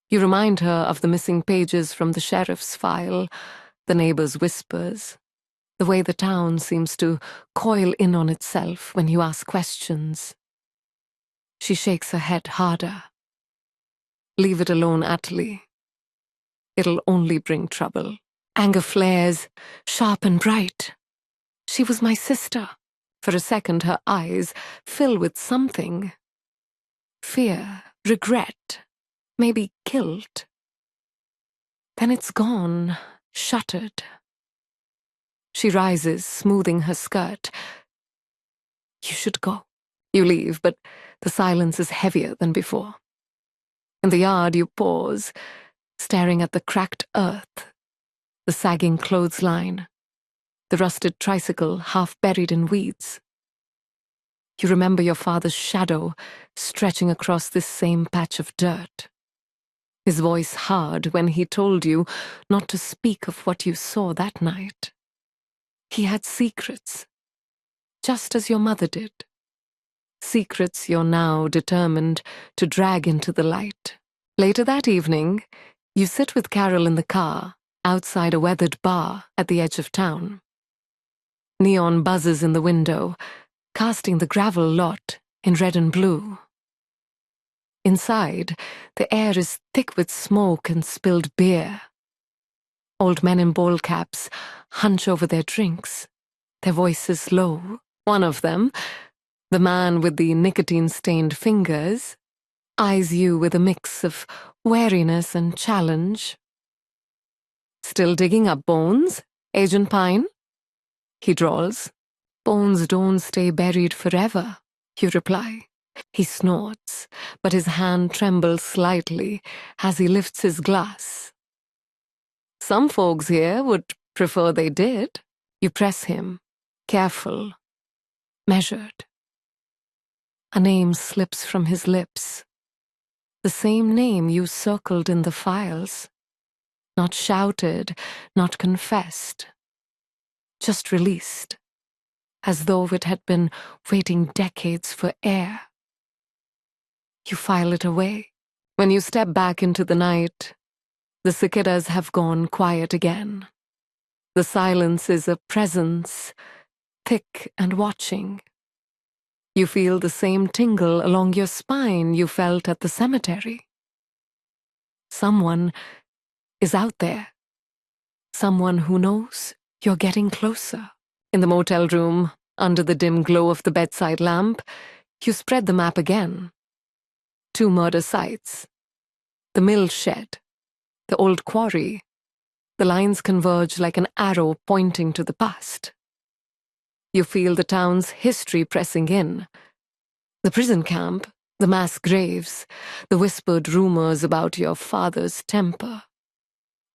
You remind her of the missing pages from the sheriff's file, the neighbor's whispers, the way the town seems to coil in on itself when you ask questions. She shakes her head harder. Leave it alone, Atlee. It'll only bring trouble. Anger flares, sharp and bright. She was my sister. For a second, her eyes fill with something. Fear, regret, maybe guilt. Then it's gone, shuttered. She rises, smoothing her skirt. You should go. You leave, but the silence is heavier than before. In the yard, you pause, staring at the cracked earth, the sagging clothesline, the rusted tricycle half buried in weeds. You remember your father's shadow stretching across this same patch of dirt. His voice hard when he told you not to speak of what you saw that night. He had secrets, just as your mother did. Secrets you're now determined to drag into the light. Later that evening, you sit with Carol in the car outside a weathered bar at the edge of town. Neon buzzes in the window, casting the gravel lot in red and blue. Inside, the air is thick with smoke and spilled beer. Old men in bowl caps hunch over their drinks, their voices low. One of them, the man with the nicotine-stained fingers, eyes you with a mix of wariness and challenge. Still digging up bones, Agent Pine? He drawls. Bones don't stay buried forever, you reply. He snorts, but his hand trembles slightly as he lifts his glass. Some folks here would prefer they did. You press him, careful, measured. A name slips from his lips. The same name you circled in the files. Not shouted, not confessed. Just released, as though it had been waiting decades for air. You file it away. When you step back into the night, the cicadas have gone quiet again. The silence is a presence, thick and watching. You feel the same tingle along your spine you felt at the cemetery. Someone is out there. Someone who knows you're getting closer. In the motel room, under the dim glow of the bedside lamp, you spread the map again. 2 murder sites. The mill shed. The old quarry. The lines converge like an arrow pointing to the past. You feel the town's history pressing in. The prison camp, the mass graves, the whispered rumors about your father's temper,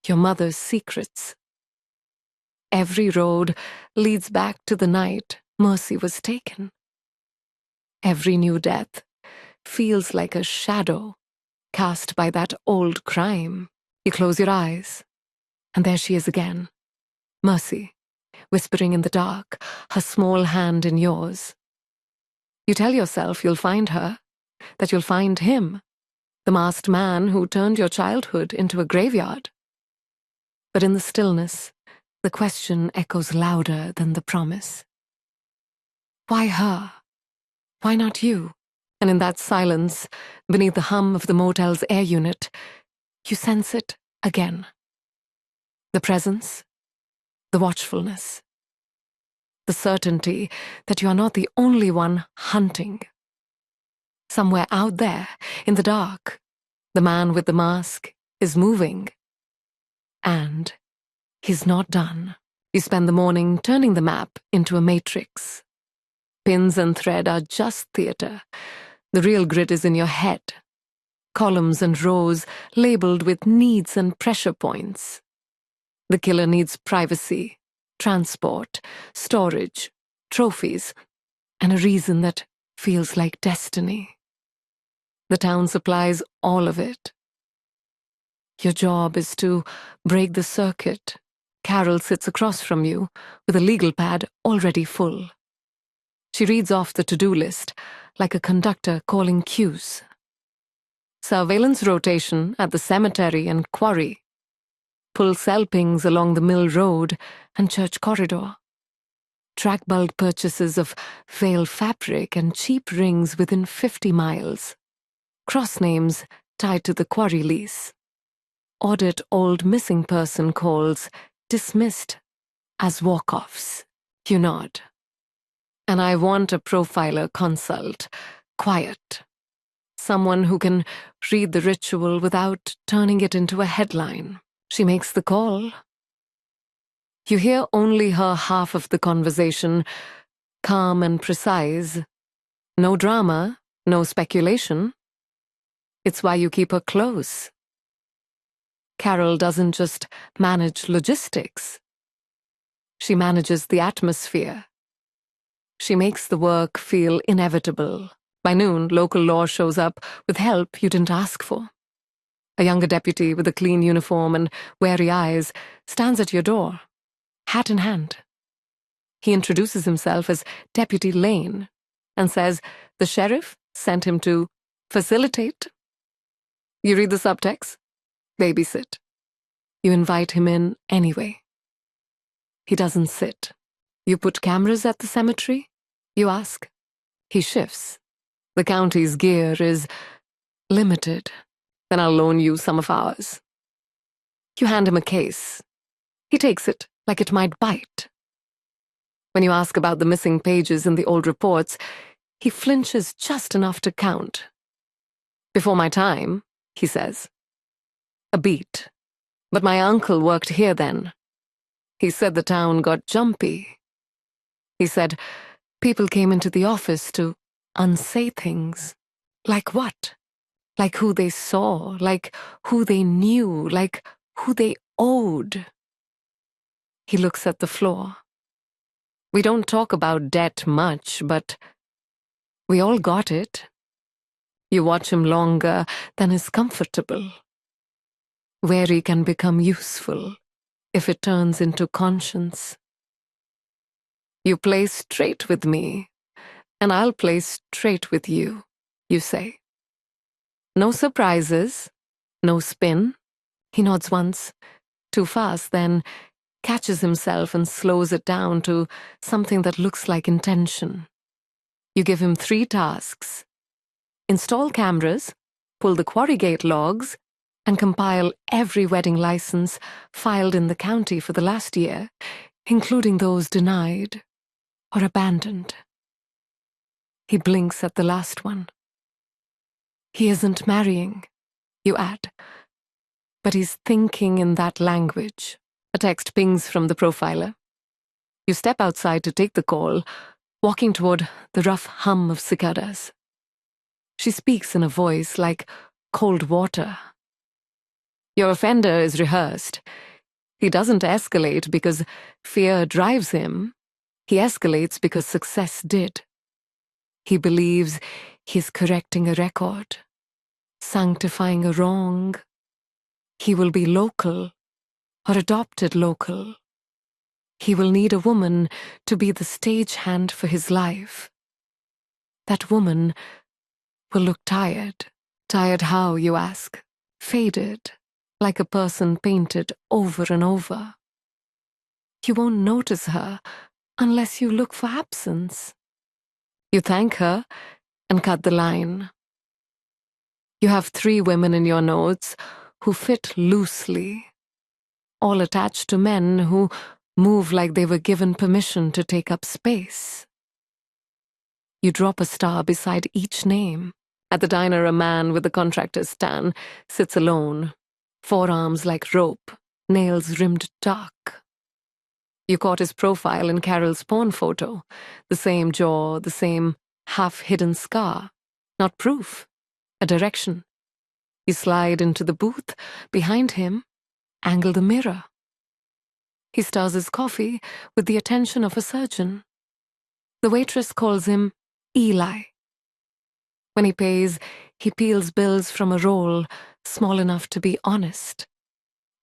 your mother's secrets. Every road leads back to the night Mercy was taken. Every new death feels like a shadow cast by that old crime. You close your eyes, and there she is again. Mercy, whispering in the dark, her small hand in yours. You tell yourself you'll find her, that you'll find him, the masked man who turned your childhood into a graveyard. But in the stillness, the question echoes louder than the promise. Why her? Why not you? And in that silence, beneath the hum of the motel's air unit, you sense it again. The presence, the watchfulness, the certainty that you are not the only one hunting. Somewhere out there, in the dark, the man with the mask is moving. And he's not done. You spend the morning turning the map into a matrix. Pins and thread are just theater. The real grid is in your head. Columns and rows labeled with needs and pressure points. The killer needs privacy, transport, storage, trophies, and a reason that feels like destiny. The town supplies all of it. Your job is to break the circuit. Carol sits across from you with a legal pad already full. She reads off the to-do list like a conductor calling cues. Surveillance rotation at the cemetery and quarry. Pull cell pings along the mill road and church corridor. Track bulk purchases of veil fabric and cheap rings within 50 miles. Cross names tied to the quarry lease. Audit old missing person calls dismissed as walk-offs. You nod. And I want a profiler consult. Quiet. Someone who can read the ritual without turning it into a headline. She makes the call. You hear only her half of the conversation, calm and precise. No drama, no speculation. It's why you keep her close. Carol doesn't just manage logistics. She manages the atmosphere. She makes the work feel inevitable. By noon, local law shows up with help you didn't ask for. A younger deputy with a clean uniform and wary eyes stands at your door, hat in hand. He introduces himself as Deputy Lane and says the sheriff sent him to facilitate. You read the subtext, babysit. You invite him in anyway. He doesn't sit. You put cameras at the cemetery? You ask. He shifts. The county's gear is limited. Then I'll loan you some of ours. You hand him a case. He takes it like it might bite. When you ask about the missing pages in the old reports, he flinches just enough to count. Before my time, he says. A beat. But my uncle worked here then. He said the town got jumpy. He said people came into the office to unsay things. Like what? Like who they saw, like who they knew, like who they owed. He looks at the floor. We don't talk about debt much, but we all got it. You watch him longer than is comfortable. Wary can become useful if it turns into conscience. You play straight with me, and I'll play straight with you, you say. No surprises, no spin. He nods once, too fast, then catches himself and slows it down to something that looks like intention. You give him 3 tasks. Install cameras, pull the quarry gate logs, and compile every wedding license filed in the county for the last year, including those denied or abandoned. He blinks at the last one. He isn't marrying, you add, but he's thinking in that language. A text pings from the profiler. You step outside to take the call, walking toward the rough hum of cicadas. She speaks in a voice like cold water. Your offender is rehearsed. He doesn't escalate because fear drives him. He escalates because success did. He believes he's correcting a record, sanctifying a wrong. He will be local or adopted local. He will need a woman to be the stagehand for his life. That woman will look tired. Tired how, you ask? Faded, like a person painted over and over. You won't notice her unless you look for absence. You thank her and cut the line. You have 3 women in your notes who fit loosely, all attached to men who move like they were given permission to take up space. You drop a star beside each name. At the diner, a man with a contractor's tan sits alone, forearms like rope, nails rimmed dark. You caught his profile in Carol's porn photo, the same jaw, the same half-hidden scar. Not proof, a direction. You slide into the booth. Behind him, angle the mirror. He stirs his coffee with the attention of a surgeon. The waitress calls him Eli. When he pays, he peels bills from a roll small enough to be honest,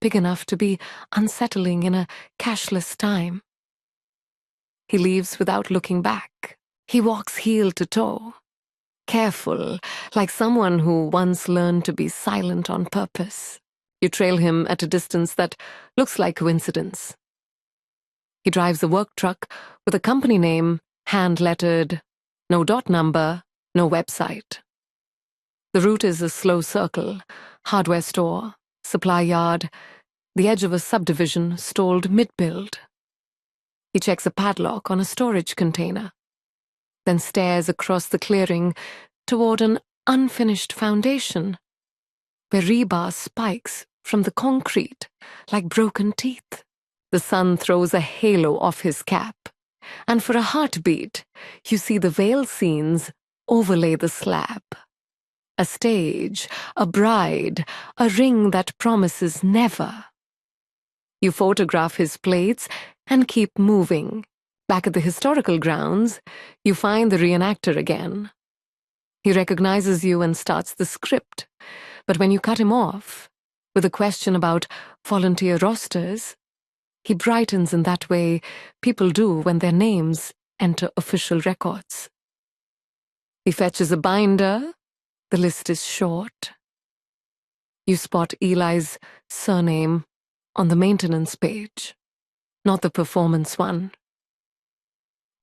big enough to be unsettling in a cashless time. He leaves without looking back. He walks heel to toe, careful, like someone who once learned to be silent on purpose. You trail him at a distance that looks like coincidence. He drives a work truck with a company name, hand-lettered, no dot number, no website. The route is a slow circle, hardware store, supply yard, the edge of a subdivision stalled mid-build. He checks a padlock on a storage container, then stares across the clearing toward an unfinished foundation where rebar spikes from the concrete like broken teeth. The sun throws a halo off his cap, and for a heartbeat, you see the veil scenes overlay the slab. A stage, a bride, a ring that promises never. You photograph his plates and keep moving. Back at the historical grounds, you find the reenactor again. He recognizes you and starts the script, but when you cut him off with a question about volunteer rosters, he brightens in that way people do when their names enter official records. He fetches a binder. The list is short. You spot Eli's surname on the maintenance page, not the performance one.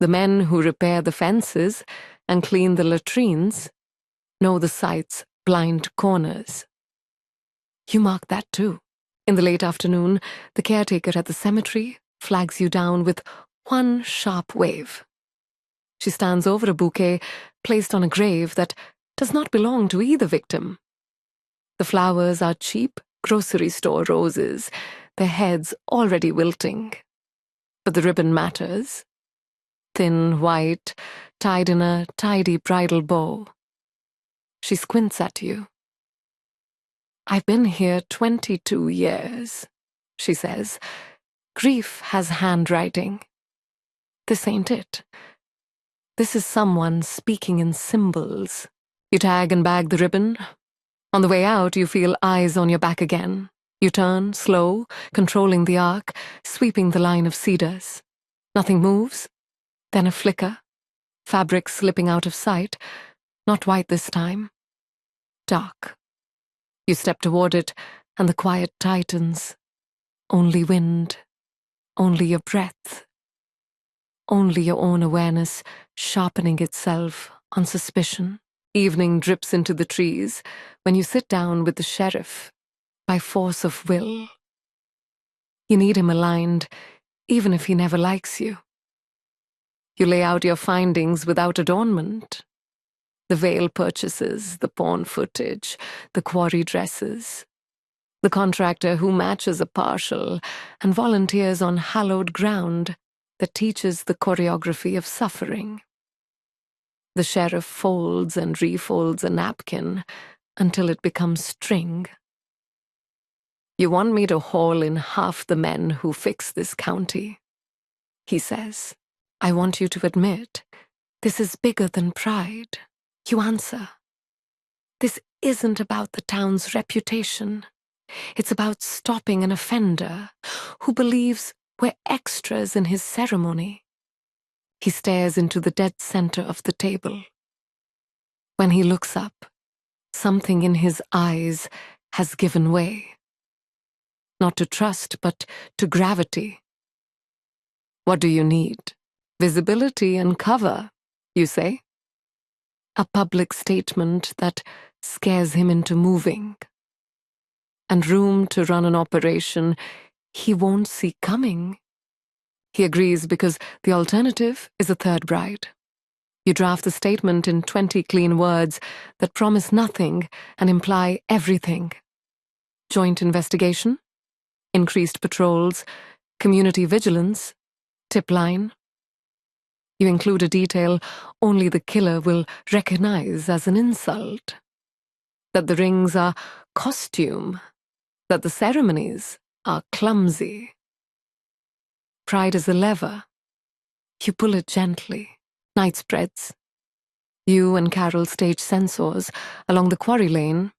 The men who repair the fences and clean the latrines know the site's blind corners. You mark that too. In the late afternoon, the caretaker at the cemetery flags you down with one sharp wave. She stands over a bouquet placed on a grave that does not belong to either victim. The flowers are cheap grocery store roses, their heads already wilting. But the ribbon matters. Thin, white, tied in a tidy bridal bow. She squints at you. "I've been here 22 years, she says. "Grief has handwriting. This ain't it. This is someone speaking in symbols." You tag and bag the ribbon. On the way out, you feel eyes on your back again. You turn, slow, controlling the arc, sweeping the line of cedars. Nothing moves. Then a flicker. Fabric slipping out of sight. Not white this time. Dark. You step toward it, and the quiet tightens. Only wind. Only your breath. Only your own awareness sharpening itself on suspicion. Evening drips into the trees when you sit down with the sheriff by force of will. You need him aligned, even if he never likes you. You lay out your findings without adornment. The veil purchases, the porn footage, the quarry dresses. The contractor who matches a partial and volunteers on hallowed ground that teaches the choreography of suffering. The sheriff folds and refolds a napkin until it becomes string. "You want me to haul in half the men who fix this county," he says. "I want you to admit, this is bigger than pride." You answer, "This isn't about the town's reputation. It's about stopping an offender who believes we're extras in his ceremony." He stares into the dead center of the table. When he looks up, something in his eyes has given way. Not to trust, but to gravity. "What do you need? Visibility and cover," you say. A public statement that scares him into moving. And room to run an operation he won't see coming. He agrees because the alternative is a third bride. You draft the statement in 20 clean words that promise nothing and imply everything. Joint investigation, increased patrols, community vigilance, tip line. You include a detail only the killer will recognize as an insult. That the rings are costume, that the ceremonies are clumsy. Pride is a lever. You pull it gently. Night spreads. You and Carol stage sensors along the quarry lane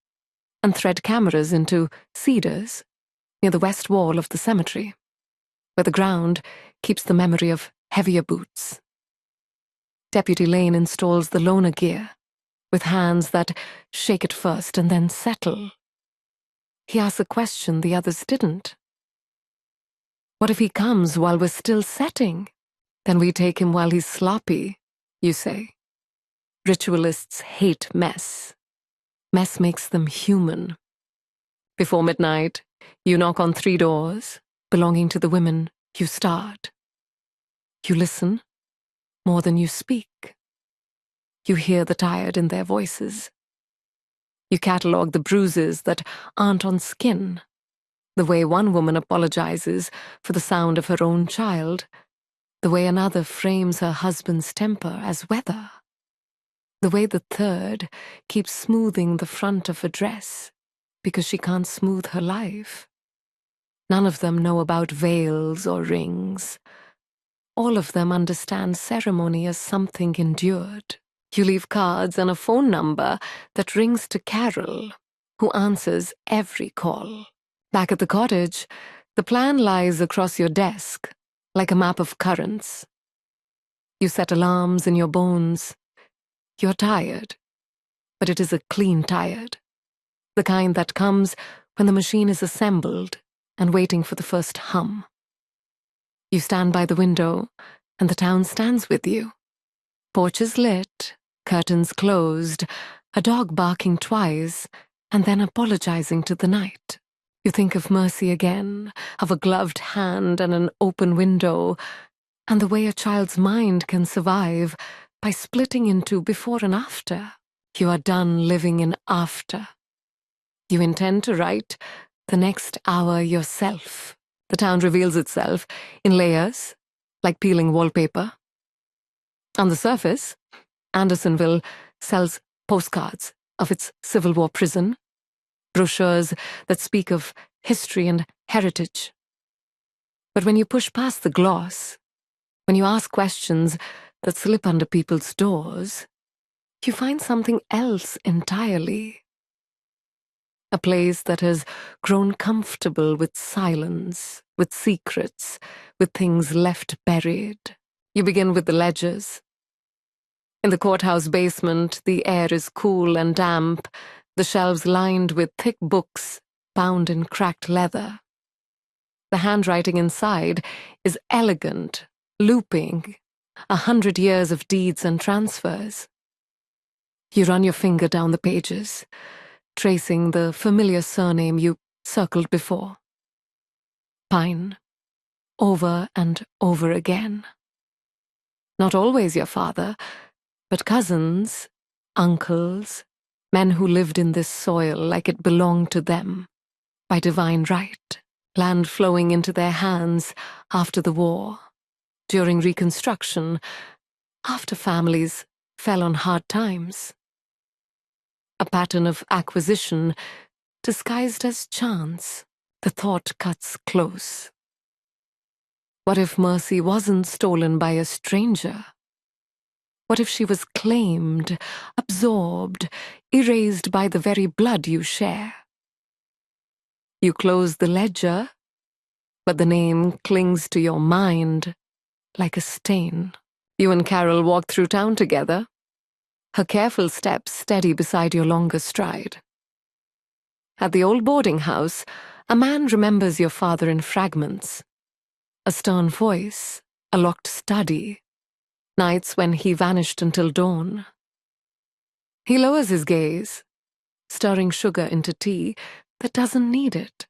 and thread cameras into cedars near the west wall of the cemetery, where the ground keeps the memory of heavier boots. Deputy Lane installs the loner gear, with hands that shake at first and then settle. He asks a question the others didn't. What if he comes while we're still setting? Then we take him while he's sloppy, you say. Ritualists hate mess. Mess makes them human. Before midnight, you knock on 3 doors belonging to the women you start. You listen more than you speak. You hear the tired in their voices. You catalog the bruises that aren't on skin, the way one woman apologizes for the sound of her own child, the way another frames her husband's temper as weather, the way the third keeps smoothing the front of a dress because she can't smooth her life. None of them know about veils or rings. All of them understand ceremony as something endured. You leave cards and a phone number that rings to Carol, who answers every call. Back at the cottage, the plan lies across your desk, like a map of currents. You set alarms in your bones. You're tired, but it is a clean tired, the kind that comes when the machine is assembled and waiting for the first hum. You stand by the window, and the town stands with you. Porches lit, curtains closed, a dog barking twice, and then apologizing to the night. You think of mercy again, of a gloved hand and an open window, and the way a child's mind can survive by splitting into before and after. You are done living in after. You intend to write the next hour yourself. The town reveals itself in layers, like peeling wallpaper. On the surface, Andersonville sells postcards of its Civil War prison, brochures that speak of history and heritage. But when you push past the gloss, when you ask questions that slip under people's doors, you find something else entirely. A place that has grown comfortable with silence, with secrets, with things left buried. You begin with the ledgers. In the courthouse basement, the air is cool and damp, the shelves lined with thick books bound in cracked leather. The handwriting inside is elegant, looping, 100 years of deeds and transfers. You run your finger down the pages, tracing the familiar surname you circled before. Pine, over and over again. Not always your father, but cousins, uncles, men who lived in this soil like it belonged to them, by divine right, land flowing into their hands after the war, during Reconstruction, after families fell on hard times. A pattern of acquisition disguised as chance. The thought cuts close. What if Mercy wasn't stolen by a stranger? What if she was claimed, absorbed, erased by the very blood you share? You close the ledger, but the name clings to your mind like a stain. You and Carol walk through town together, her careful steps steady beside your longer stride. At the old boarding house, a man remembers your father in fragments. A stern voice, a locked study, nights when he vanished until dawn. He lowers his gaze, stirring sugar into tea that doesn't need it.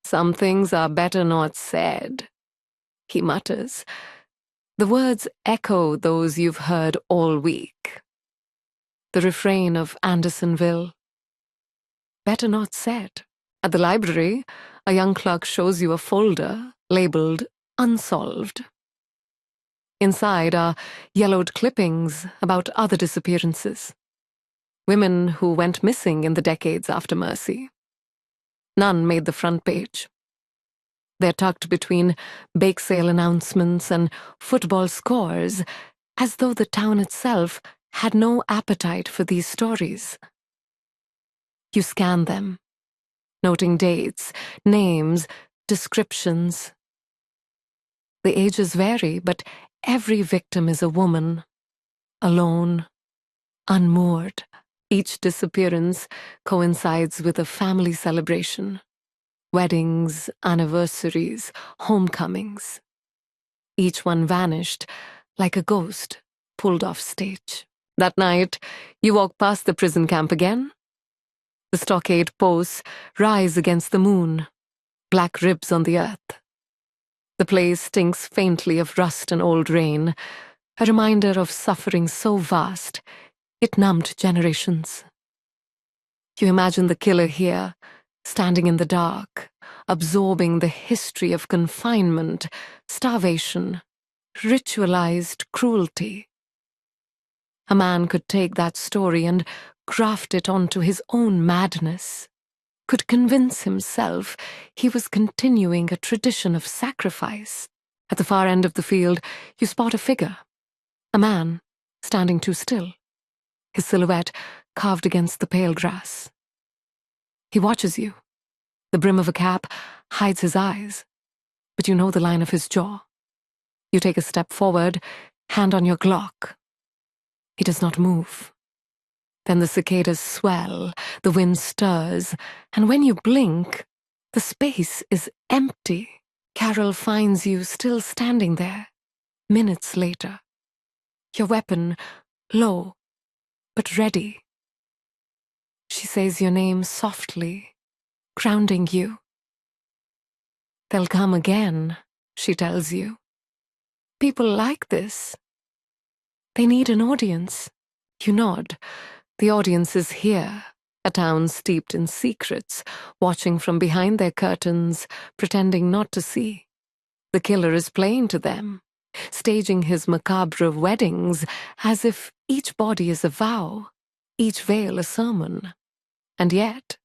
Some things are better not said, he mutters. The words echo those you've heard all week. The refrain of Andersonville. Better not said. At the library, a young clerk shows you a folder labeled Unsolved. Inside are yellowed clippings about other disappearances. Women who went missing in the decades after Mercy. None made the front page. They're tucked between bake sale announcements and football scores, as though the town itself had no appetite for these stories. You scan them, noting dates, names, descriptions. The ages vary, but every victim is a woman, alone, unmoored. Each disappearance coincides with a family celebration. Weddings, anniversaries, homecomings. Each one vanished like a ghost pulled off stage. That night, you walk past the prison camp again. The stockade posts rise against the moon, black ribs on the earth. The place stinks faintly of rust and old rain, a reminder of suffering so vast it numbed generations. You imagine the killer here, standing in the dark, absorbing the history of confinement, starvation, ritualized cruelty. A man could take that story and graft it onto his own madness, could convince himself he was continuing a tradition of sacrifice. At the far end of the field, you spot a figure, a man standing too still, his silhouette carved against the pale grass. He watches you. The brim of a cap hides his eyes, but you know the line of his jaw. You take a step forward, hand on your Glock. He does not move. Then the cicadas swell, the wind stirs, and when you blink, the space is empty. Carol finds you still standing there, minutes later. Your weapon low, but ready. She says your name softly, grounding you. They'll come again, she tells you. People like this. They need an audience. You nod. The audience is here, a town steeped in secrets, watching from behind their curtains, pretending not to see. The killer is playing to them, staging his macabre weddings as if each body is a vow, each veil a sermon. And yet,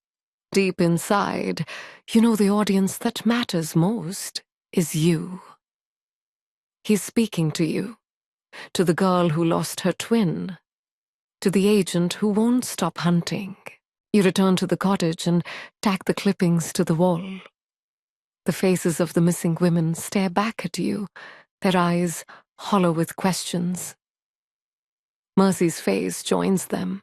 deep inside, you know the audience that matters most is you. He's speaking to you, to the girl who lost her twin, to the agent who won't stop hunting. You return to the cottage and tack the clippings to the wall. The faces of the missing women stare back at you, their eyes hollow with questions. Mercy's face joins them,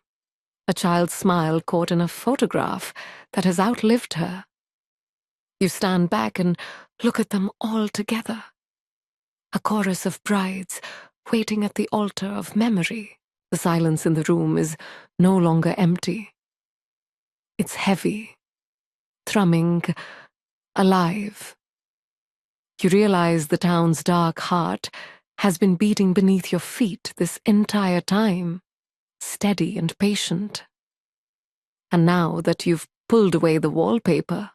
a child's smile caught in a photograph that has outlived her. You stand back and look at them all together. A chorus of brides waiting at the altar of memory. The silence in the room is no longer empty. It's heavy, thrumming, alive. You realize the town's dark heart has been beating beneath your feet this entire time, steady and patient. And now that you've pulled away the wallpaper,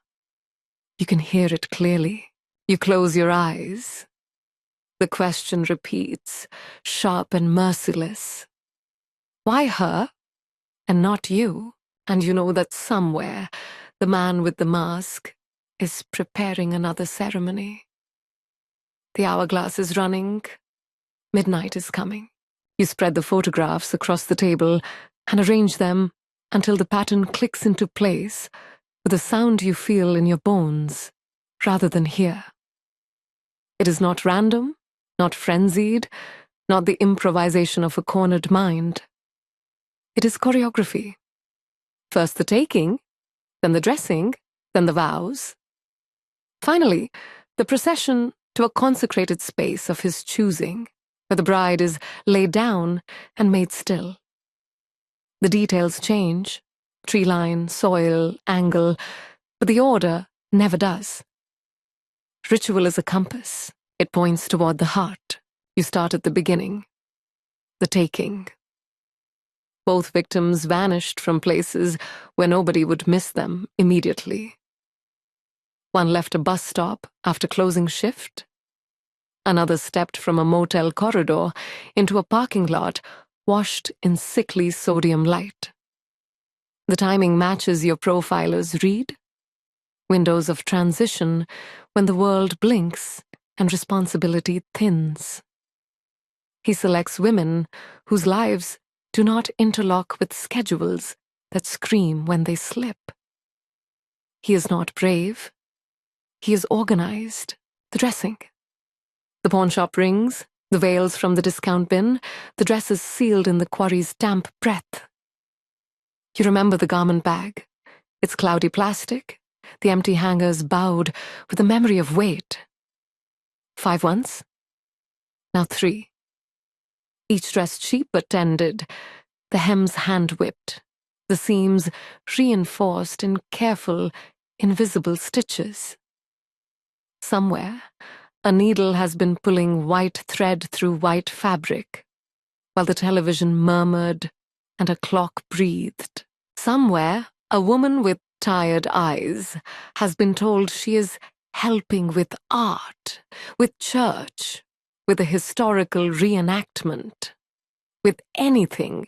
you can hear it clearly. You close your eyes. The question repeats, sharp and merciless. Why her, and not you? And you know that somewhere, the man with the mask is preparing another ceremony. The hourglass is running. Midnight is coming. You spread the photographs across the table and arrange them until the pattern clicks into place with a sound you feel in your bones rather than hear. It is not random, not frenzied, not the improvisation of a cornered mind. It is choreography. First the taking, then the dressing, then the vows. Finally, the procession to a consecrated space of his choosing, where the bride is laid down and made still. The details change, tree line, soil, angle, but the order never does. Ritual is a compass. It points toward the heart. You start at the beginning. The taking. Both victims vanished from places where nobody would miss them immediately. One left a bus stop after closing shift. Another stepped from a motel corridor into a parking lot washed in sickly sodium light. The timing matches your profiler's read. Windows of transition when the world blinks and responsibility thins. He selects women whose lives do not interlock with schedules that scream when they slip. He is not brave. He is organized. The dressing. The pawnshop rings, the veils from the discount bin, the dresses sealed in the quarry's damp breath. You remember the garment bag, its cloudy plastic, the empty hangers bowed with the memory of weight. 5 once, now 3. Each dress cheap but tended, the hems hand-whipped, the seams reinforced in careful, invisible stitches. Somewhere, a needle has been pulling white thread through white fabric, while the television murmured and a clock breathed. Somewhere, a woman with tired eyes has been told she is helping with art, with church, with a historical reenactment, with anything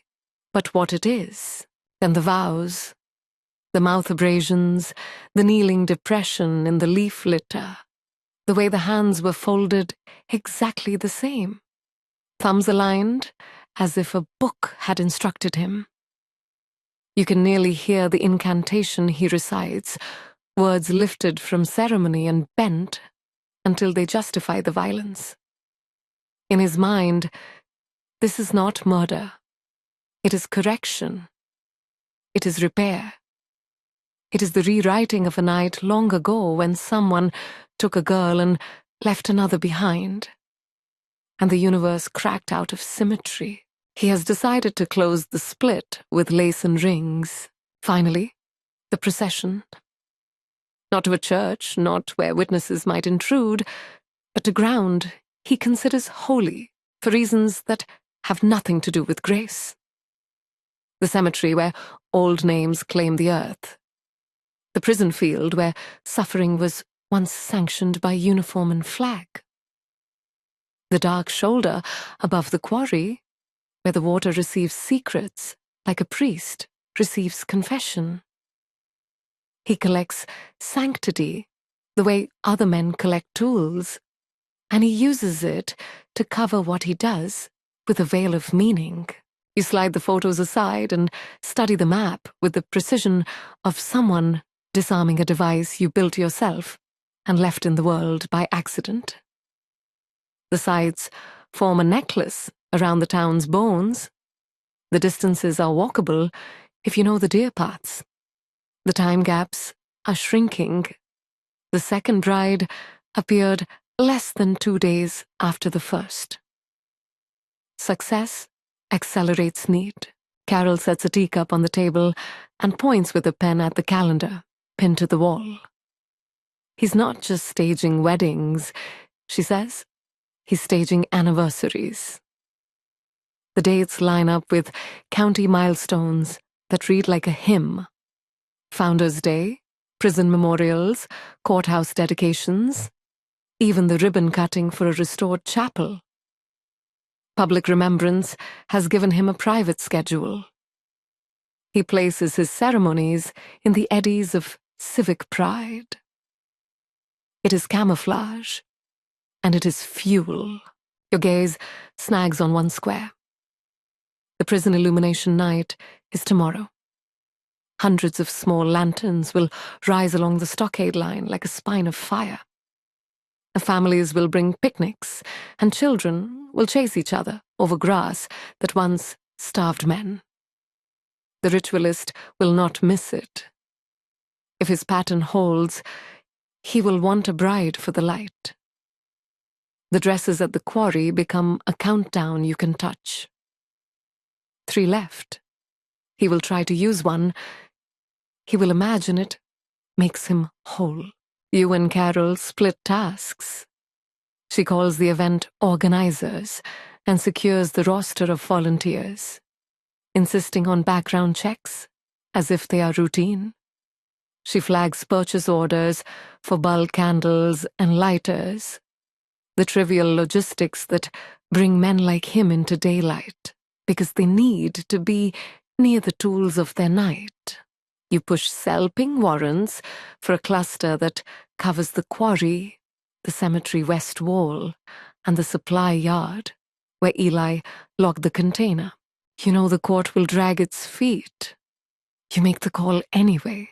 but what it is. Then the vows, the mouth abrasions, the kneeling depression in the leaf litter, the way the hands were folded exactly the same, thumbs aligned as if a book had instructed him. You can nearly hear the incantation he recites, words lifted from ceremony and bent until they justify the violence. In his mind, this is not murder. It is correction. It is repair. It is the rewriting of a night long ago when someone took a girl and left another behind, and the universe cracked out of symmetry. He has decided to close the split with lace and rings. Finally, the procession. Not to a church, not where witnesses might intrude, but to ground he considers holy for reasons that have nothing to do with grace. The cemetery where old names claim the earth. The prison field where suffering was once sanctioned by uniform and flag. The dark shoulder above the quarry where the water receives secrets like a priest receives confession. He collects sanctity the way other men collect tools, and he uses it to cover what he does with a veil of meaning. You slide the photos aside and study the map with the precision of someone disarming a device you built yourself and left in the world by accident. The sides form a necklace around the town's bones. The distances are walkable if you know the deer paths. The time gaps are shrinking. The second bride appeared less than 2 days after the first. Success accelerates need. Carol sets a teacup on the table and points with a pen at the calendar, pinned to the wall. He's not just staging weddings, she says. He's staging anniversaries. The dates line up with county milestones that read like a hymn. Founders' Day, prison memorials, courthouse dedications, even the ribbon cutting for a restored chapel. Public remembrance has given him a private schedule. He places his ceremonies in the eddies of civic pride. It is camouflage, and it is fuel. Your gaze snags on one square. The prison illumination night is tomorrow. Hundreds of small lanterns will rise along the stockade line like a spine of fire. The families will bring picnics, and children will chase each other over grass that once starved men. The ritualist will not miss it. If his pattern holds, he will want a bride for the light. The dresses at the quarry become a countdown you can touch. 3 left. He will try to use one. He will imagine it makes him whole. You and Carol split tasks. She calls the event organizers and secures the roster of volunteers, insisting on background checks as if they are routine. She flags purchase orders for bulk candles and lighters, the trivial logistics that bring men like him into daylight, because they need to be near the tools of their night. You push selping warrants for a cluster that covers the quarry, the cemetery west wall, and the supply yard, where Eli locked the container. You know the court will drag its feet. You make the call anyway.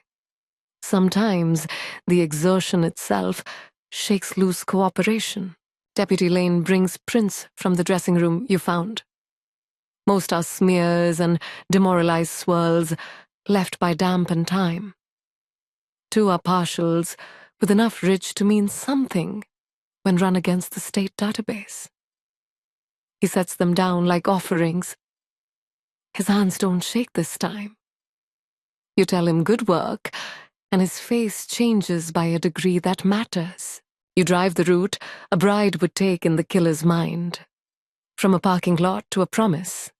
Sometimes the exertion itself shakes loose cooperation. Deputy Lane brings prints from the dressing room you found. Most are smears and demoralized swirls left by damp and time. 2 are partials with enough ridge to mean something when run against the state database. He sets them down like offerings. His hands don't shake this time. You tell him good work, and his face changes by a degree that matters. You drive the route a bride would take in the killer's mind. From a parking lot to a promise.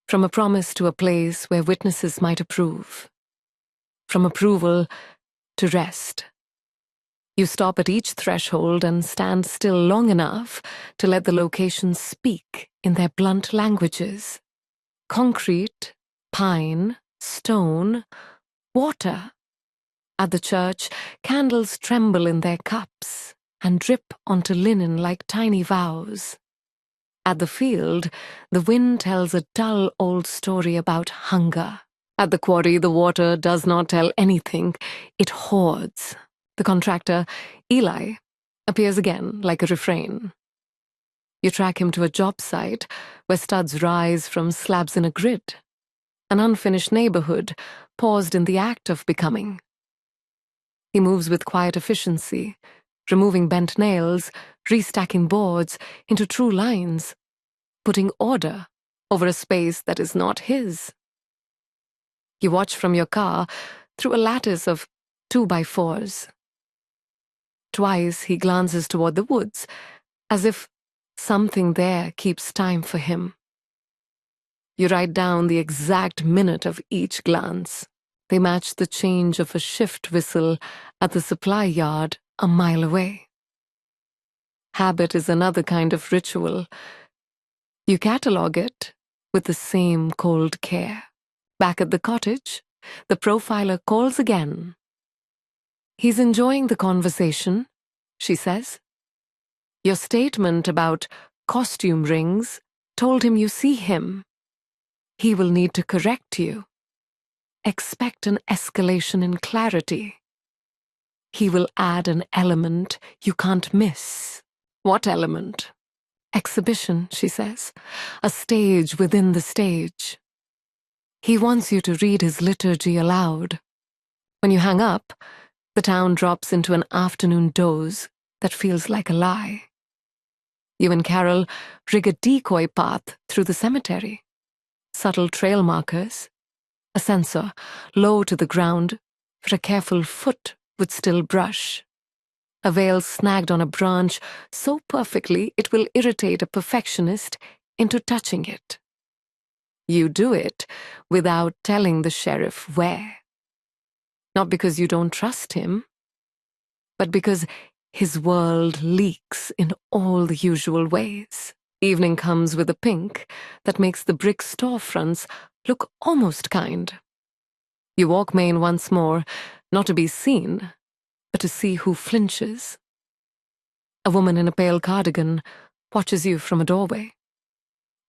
From a promise to a place where witnesses might approve. From approval to rest. You stop at each threshold and stand still long enough to let the locations speak in their blunt languages. Concrete, pine, stone, water. At the church, candles tremble in their cups and drip onto linen like tiny vows. At the field, the wind tells a dull old story about hunger. At the quarry, the water does not tell anything. It hoards. The contractor, Eli, appears again like a refrain. You track him to a job site where studs rise from slabs in a grid. An unfinished neighborhood paused in the act of becoming. He moves with quiet efficiency, removing bent nails, restacking boards into true lines, putting order over a space that is not his. You watch from your car through a lattice of 2x4s. Twice he glances toward the woods, as if something there keeps time for him. You write down the exact minute of each glance. They match the change of a shift whistle at the supply yard a mile away. Habit is another kind of ritual. You catalog it with the same cold care. Back at the cottage, the profiler calls again. He's enjoying the conversation, she says. Your statement about costume rings told him you see him. He will need to correct you. Expect an escalation in clarity. He will add an element you can't miss. What element? Exhibition, she says. A stage within the stage. He wants you to read his liturgy aloud. When you hang up, the town drops into an afternoon doze that feels like a lie. You and Carol rig a decoy path through the cemetery. Subtle trail markers. A sensor, low to the ground, where a careful foot would still brush. A veil snagged on a branch so perfectly it will irritate a perfectionist into touching it. You do it without telling the sheriff where. Not because you don't trust him, but because his world leaks in all the usual ways. Evening comes with a pink that makes the brick storefronts look almost kind. You walk Main once more, not to be seen, but to see who flinches. A woman in a pale cardigan watches you from a doorway.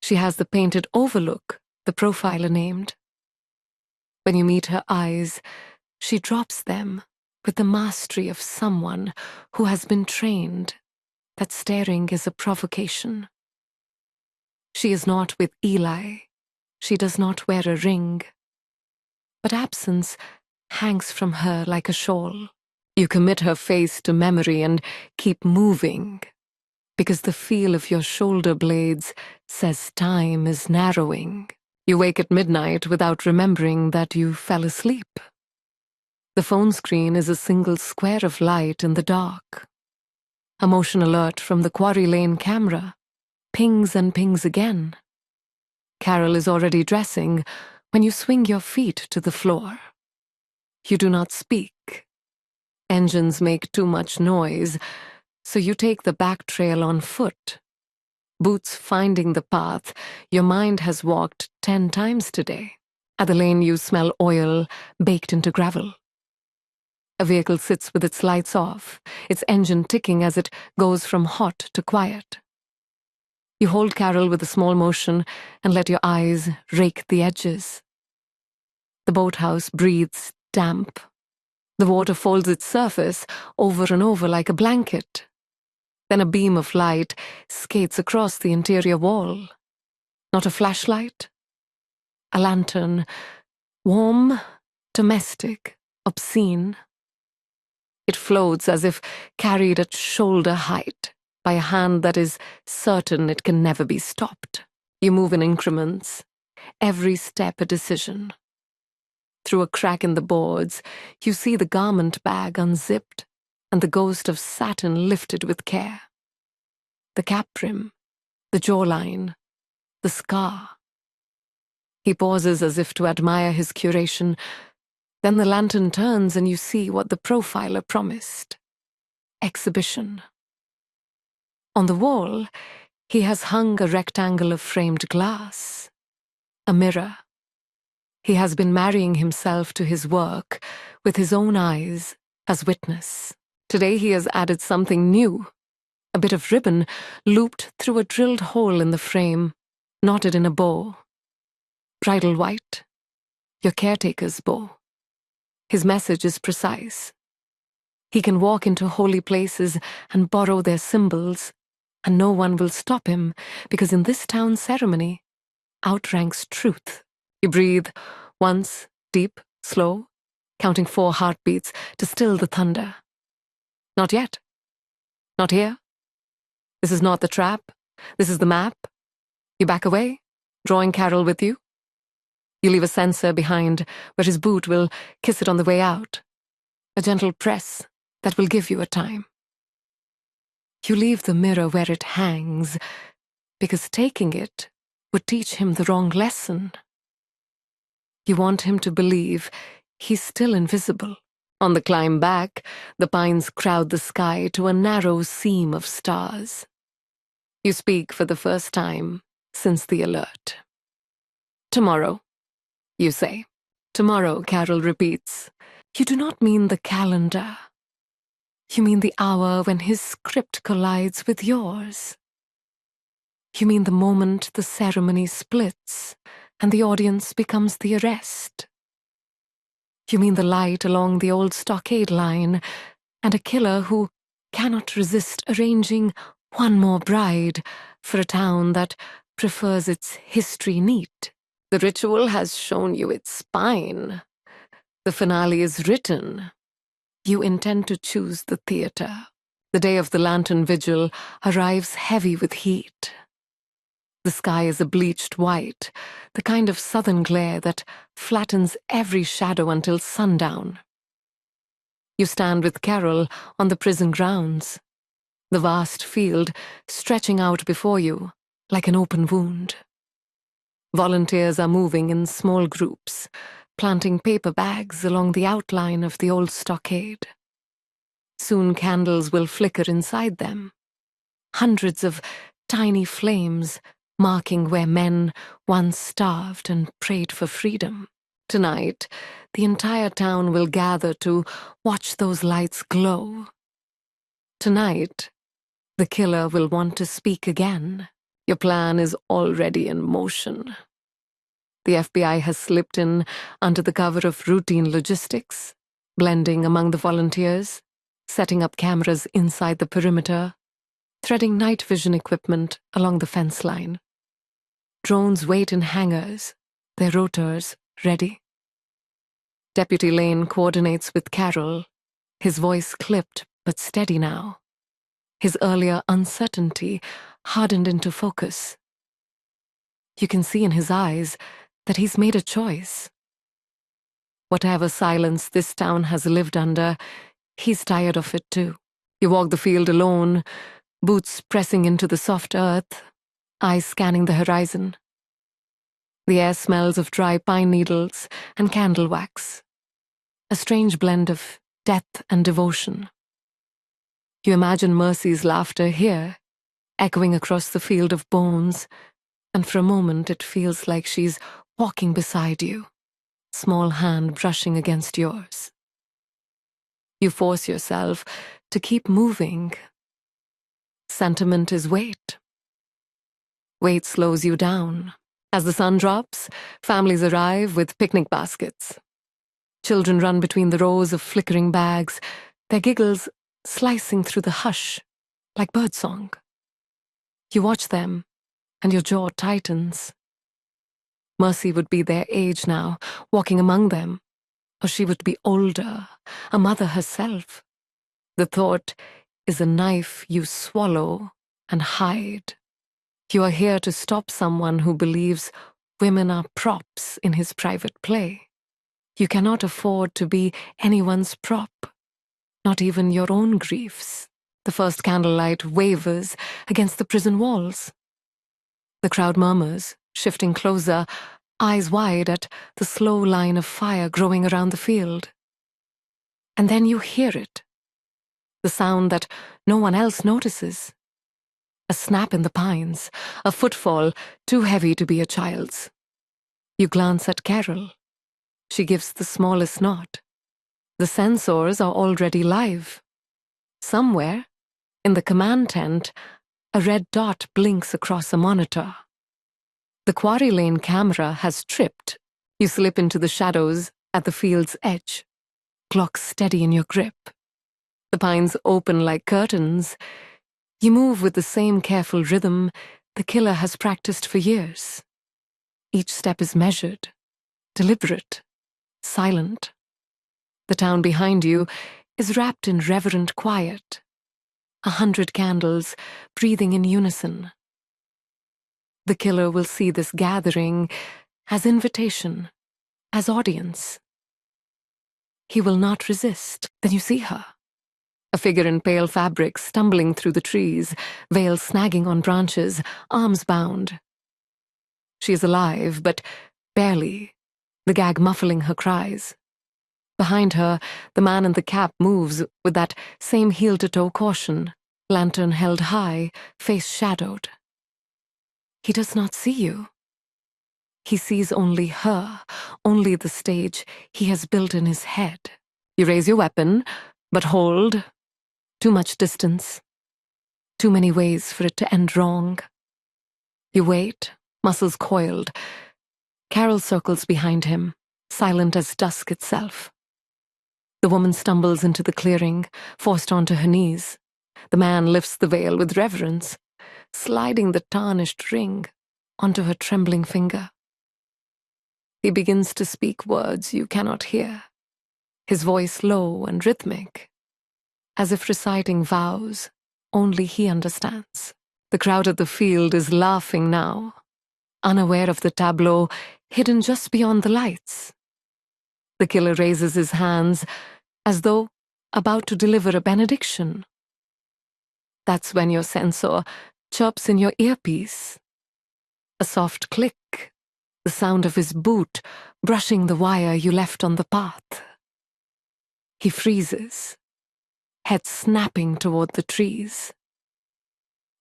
She has the painted overlook the profiler named. When you meet her eyes, she drops them with the mastery of someone who has been trained that staring is a provocation. She is not with Eli. She does not wear a ring. But absence hangs from her like a shawl. You commit her face to memory and keep moving, because the feel of your shoulder blades says time is narrowing. You wake at midnight without remembering that you fell asleep. The phone screen is a single square of light in the dark. A motion alert from the Quarry Lane camera pings and pings again. Carol is already dressing when you swing your feet to the floor. You do not speak. Engines make too much noise, so you take the back trail on foot. Boots finding the path your mind has walked 10 times today. At the lane you smell oil baked into gravel. A vehicle sits with its lights off, its engine ticking as it goes from hot to quiet. You hold Carol with a small motion and let your eyes rake the edges. The boathouse breathes damp. The water folds its surface over and over like a blanket. Then a beam of light skates across the interior wall. Not a flashlight. A lantern. Warm, domestic, obscene. It floats as if carried at shoulder height by a hand that is certain it can never be stopped. You move in increments, every step a decision. Through a crack in the boards, you see the garment bag unzipped and the ghost of satin lifted with care. The cap brim, the jawline, the scar. He pauses as if to admire his curation. Then the lantern turns and you see what the profiler promised. Exhibition. On the wall, he has hung a rectangle of framed glass. A mirror. He has been marrying himself to his work with his own eyes as witness. Today he has added something new. A bit of ribbon looped through a drilled hole in the frame, knotted in a bow. Bridal white. Your caretaker's bow. His message is precise. He can walk into holy places and borrow their symbols, and no one will stop him, because in this town ceremony outranks truth. You breathe once, deep, slow, counting 4 heartbeats to still the thunder. Not yet. Not here. This is not the trap. This is the map. You back away, drawing Carol with you. You leave a sensor behind where his boot will kiss it on the way out. A gentle press that will give you a time. You leave the mirror where it hangs, because taking it would teach him the wrong lesson. You want him to believe he's still invisible. On the climb back, the pines crowd the sky to a narrow seam of stars. You speak for the first time since the alert. Tomorrow, you say. Tomorrow, Carol repeats. You do not mean the calendar. You mean the hour when his script collides with yours. You mean the moment the ceremony splits and the audience becomes the arrest. You mean the light along the old stockade line and a killer who cannot resist arranging one more bride for a town that prefers its history neat. The ritual has shown you its spine. The finale is written. You intend to choose the theater. The day of the lantern vigil arrives heavy with heat. The sky is a bleached white, the kind of southern glare that flattens every shadow until sundown. You stand with Carol on the prison grounds, the vast field stretching out before you like an open wound. Volunteers are moving in small groups, planting paper bags along the outline of the old stockade. Soon candles will flicker inside them. Hundreds of tiny flames marking where men once starved and prayed for freedom. Tonight, the entire town will gather to watch those lights glow. Tonight, the killer will want to speak again. Your plan is already in motion. The FBI has slipped in under the cover of routine logistics, blending among the volunteers, setting up cameras inside the perimeter, threading night vision equipment along the fence line. Drones wait in hangars, their rotors ready. Deputy Lane coordinates with Carol, his voice clipped but steady now. His earlier uncertainty hardened into focus. You can see in his eyes that he's made a choice. Whatever silence this town has lived under, he's tired of it too. You walk the field alone, boots pressing into the soft earth, eyes scanning the horizon. The air smells of dry pine needles and candle wax, a strange blend of death and devotion. You imagine Mercy's laughter here, echoing across the field of bones, and for a moment it feels like she's walking beside you, small hand brushing against yours. You force yourself to keep moving. Sentiment is weight. Weight slows you down. As the sun drops, families arrive with picnic baskets. Children run between the rows of flickering bags, their giggles slicing through the hush like birdsong. You watch them, and your jaw tightens. Mercy would be their age now, walking among them, or she would be older, a mother herself. The thought is a knife you swallow and hide. You are here to stop someone who believes women are props in his private play. You cannot afford to be anyone's prop, not even your own griefs. The first candlelight wavers against the prison walls. The crowd murmurs, shifting closer, eyes wide at the slow line of fire growing around the field. And then you hear it, the sound that no one else notices. A snap in the pines, a footfall too heavy to be a child's. You glance at Carol. She gives the smallest nod. The sensors are already live. Somewhere, in the command tent, a red dot blinks across a monitor. The quarry lane camera has tripped. You slip into the shadows at the field's edge, clock steady in your grip. The pines open like curtains. You move with the same careful rhythm the killer has practiced for years. Each step is measured, deliberate, silent. The town behind you is wrapped in reverent quiet. 100 candles breathing in unison. The killer will see this gathering as invitation, as audience. He will not resist. Then you see her. A figure in pale fabric stumbling through the trees, veil snagging on branches, arms bound. She is alive, but barely, the gag muffling her cries. Behind her, the man in the cap moves with that same heel-to-toe caution, lantern held high, face shadowed. He does not see you. He sees only her, only the stage he has built in his head. You raise your weapon, but hold. Too much distance. Too many ways for it to end wrong. You wait, muscles coiled. Carol circles behind him, silent as dusk itself. The woman stumbles into the clearing, forced onto her knees. The man lifts the veil with reverence, sliding the tarnished ring onto her trembling finger. He begins to speak words you cannot hear, his voice low and rhythmic, as if reciting vows only he understands. The crowd at the field is laughing now, unaware of the tableau hidden just beyond the lights. The killer raises his hands as though about to deliver a benediction. That's when your sensor chirps in your earpiece. A soft click, the sound of his boot brushing the wire you left on the path. He freezes, head snapping toward the trees.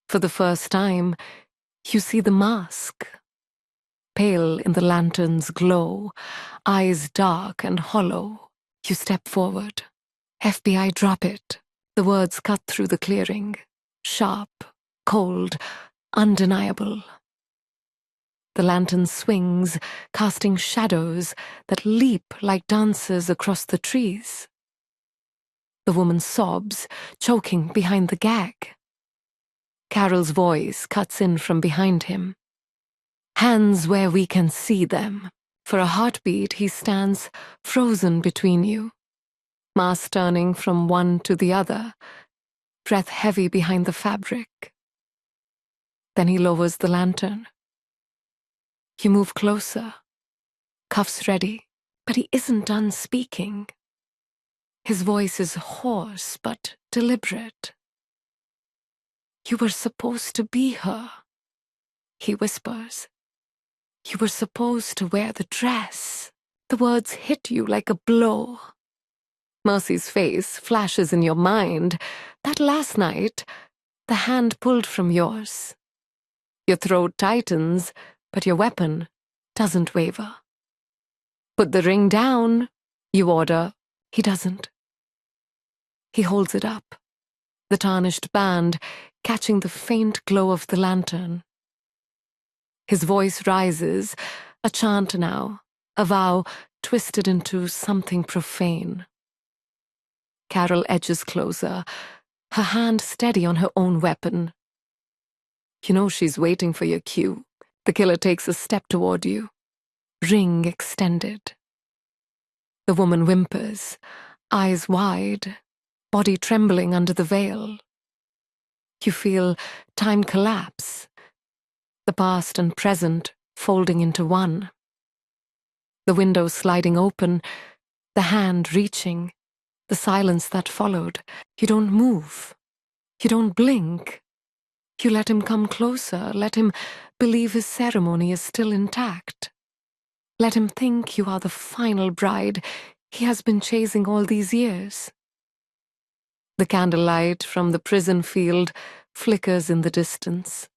For the first time, you see the mask. Pale in the lantern's glow, eyes dark and hollow. You step forward. FBI, drop it. The words cut through the clearing. Sharp, cold, undeniable. The lantern swings, casting shadows that leap like dancers across the trees. The woman sobs, choking behind the gag. Carol's voice cuts in from behind him. Hands where we can see them. For a heartbeat, he stands frozen between you. Mask turning from one to the other, breath heavy behind the fabric. Then he lowers the lantern. You move closer, cuffs ready, but he isn't done speaking. His voice is hoarse but deliberate. "You were supposed to be her," he whispers. "You were supposed to wear the dress." The words hit you like a blow. Mercy's face flashes in your mind. That last night, the hand pulled from yours. Your throat tightens, but your weapon doesn't waver. "Put the ring down," you order. He doesn't. He holds it up, the tarnished band catching the faint glow of the lantern. His voice rises, a chant now, a vow twisted into something profane. Carol edges closer, her hand steady on her own weapon. You know she's waiting for your cue. The killer takes a step toward you, ring extended. The woman whimpers, eyes wide, body trembling under the veil. You feel time collapse, the past and present folding into one. The window sliding open, the hand reaching, the silence that followed. You don't move. You don't blink. You let him come closer, let him believe his ceremony is still intact. Let him think you are the final bride he has been chasing all these years. The candlelight from the prison field flickers in the distance,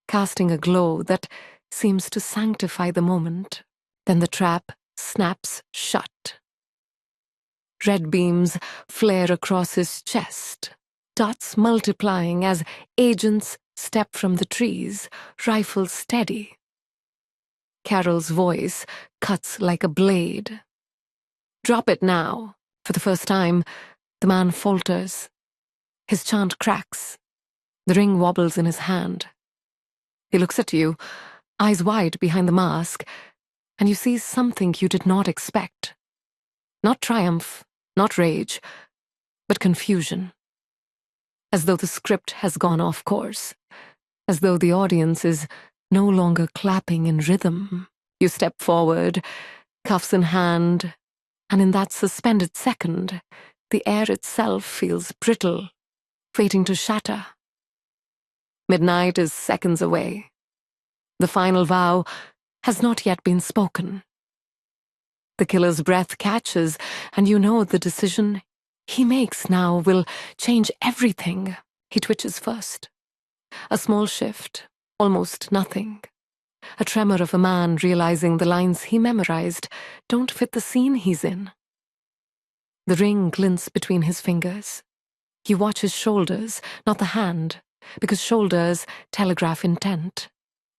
casting a glow that seems to sanctify the moment. Then the trap snaps shut. Red beams flare across his chest, dots multiplying as agents step from the trees, rifles steady. Carol's voice cuts like a blade. "Drop it now." For the first time, the man falters. His chant cracks. The ring wobbles in his hand. He looks at you, eyes wide behind the mask, and you see something you did not expect. Not triumph, not rage, but confusion. As though the script has gone off course. As though the audience is no longer clapping in rhythm. You step forward, cuffs in hand, and in that suspended second, the air itself feels brittle, waiting to shatter. Midnight is seconds away. The final vow has not yet been spoken. The killer's breath catches, and you know the decision he makes now will change everything. He twitches first. A small shift, almost nothing. A tremor of a man realizing the lines he memorized don't fit the scene he's in. The ring glints between his fingers. You watch his shoulders, not the hand, because shoulders telegraph intent.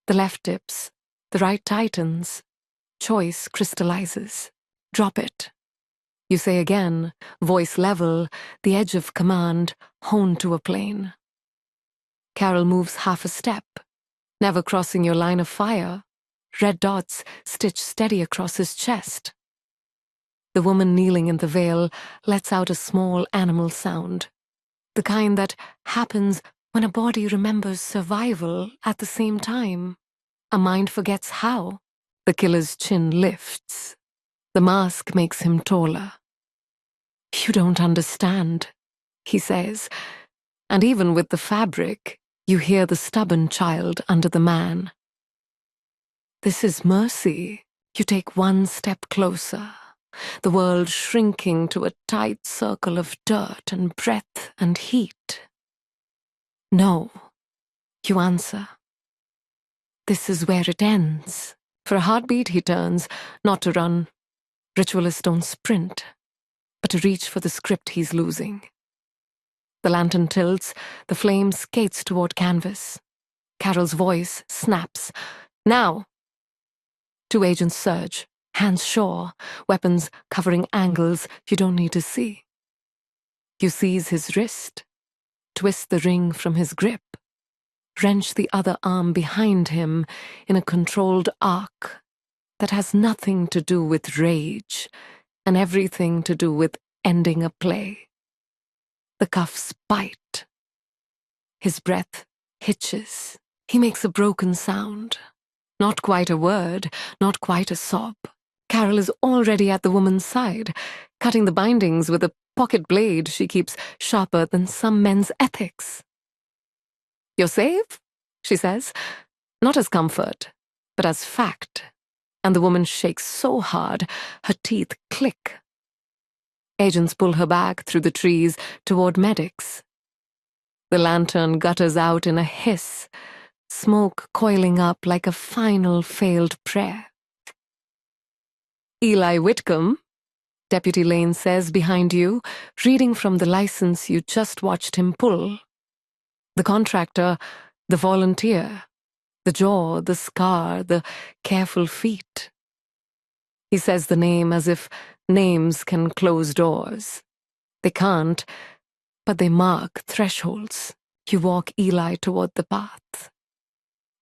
The left dips, the right tightens. Choice crystallizes. "Drop it." You say again, voice level, the edge of command honed to a plane. Carol moves half a step, never crossing your line of fire. Red dots stitched steady across his chest. The woman kneeling in the veil lets out a small animal sound, the kind that happens when a body remembers survival at the same time. A mind forgets how. The killer's chin lifts. The mask makes him taller. "You don't understand," he says, and even with the fabric, you hear the stubborn child under the man. "This is mercy." You take one step closer, the world shrinking to a tight circle of dirt and breath and heat. "No," you answer. "This is where it ends." For a heartbeat he turns, not to run. Ritualists don't sprint, but to reach for the script he's losing. The lantern tilts, the flame skates toward canvas. Carol's voice snaps. "Now!" Two agents surge, hands sure, weapons covering angles you don't need to see. You seize his wrist, twist the ring from his grip, wrench the other arm behind him in a controlled arc that has nothing to do with rage and everything to do with ending a play. The cuffs bite. His breath hitches. He makes a broken sound. Not quite a word, not quite a sob. Carol is already at the woman's side, cutting the bindings with a pocket blade she keeps sharper than some men's ethics. "You're safe?" she says, not as comfort, but as fact. And the woman shakes so hard, her teeth click. Agents pull her back through the trees toward medics. The lantern gutters out in a hiss, smoke coiling up like a final failed prayer. "Eli Whitcomb," Deputy Lane says behind you, reading from the license you just watched him pull. The contractor, the volunteer, the jaw, the scar, the careful feet. He says the name as if names can close doors. They can't, but they mark thresholds. You walk Eli toward the path.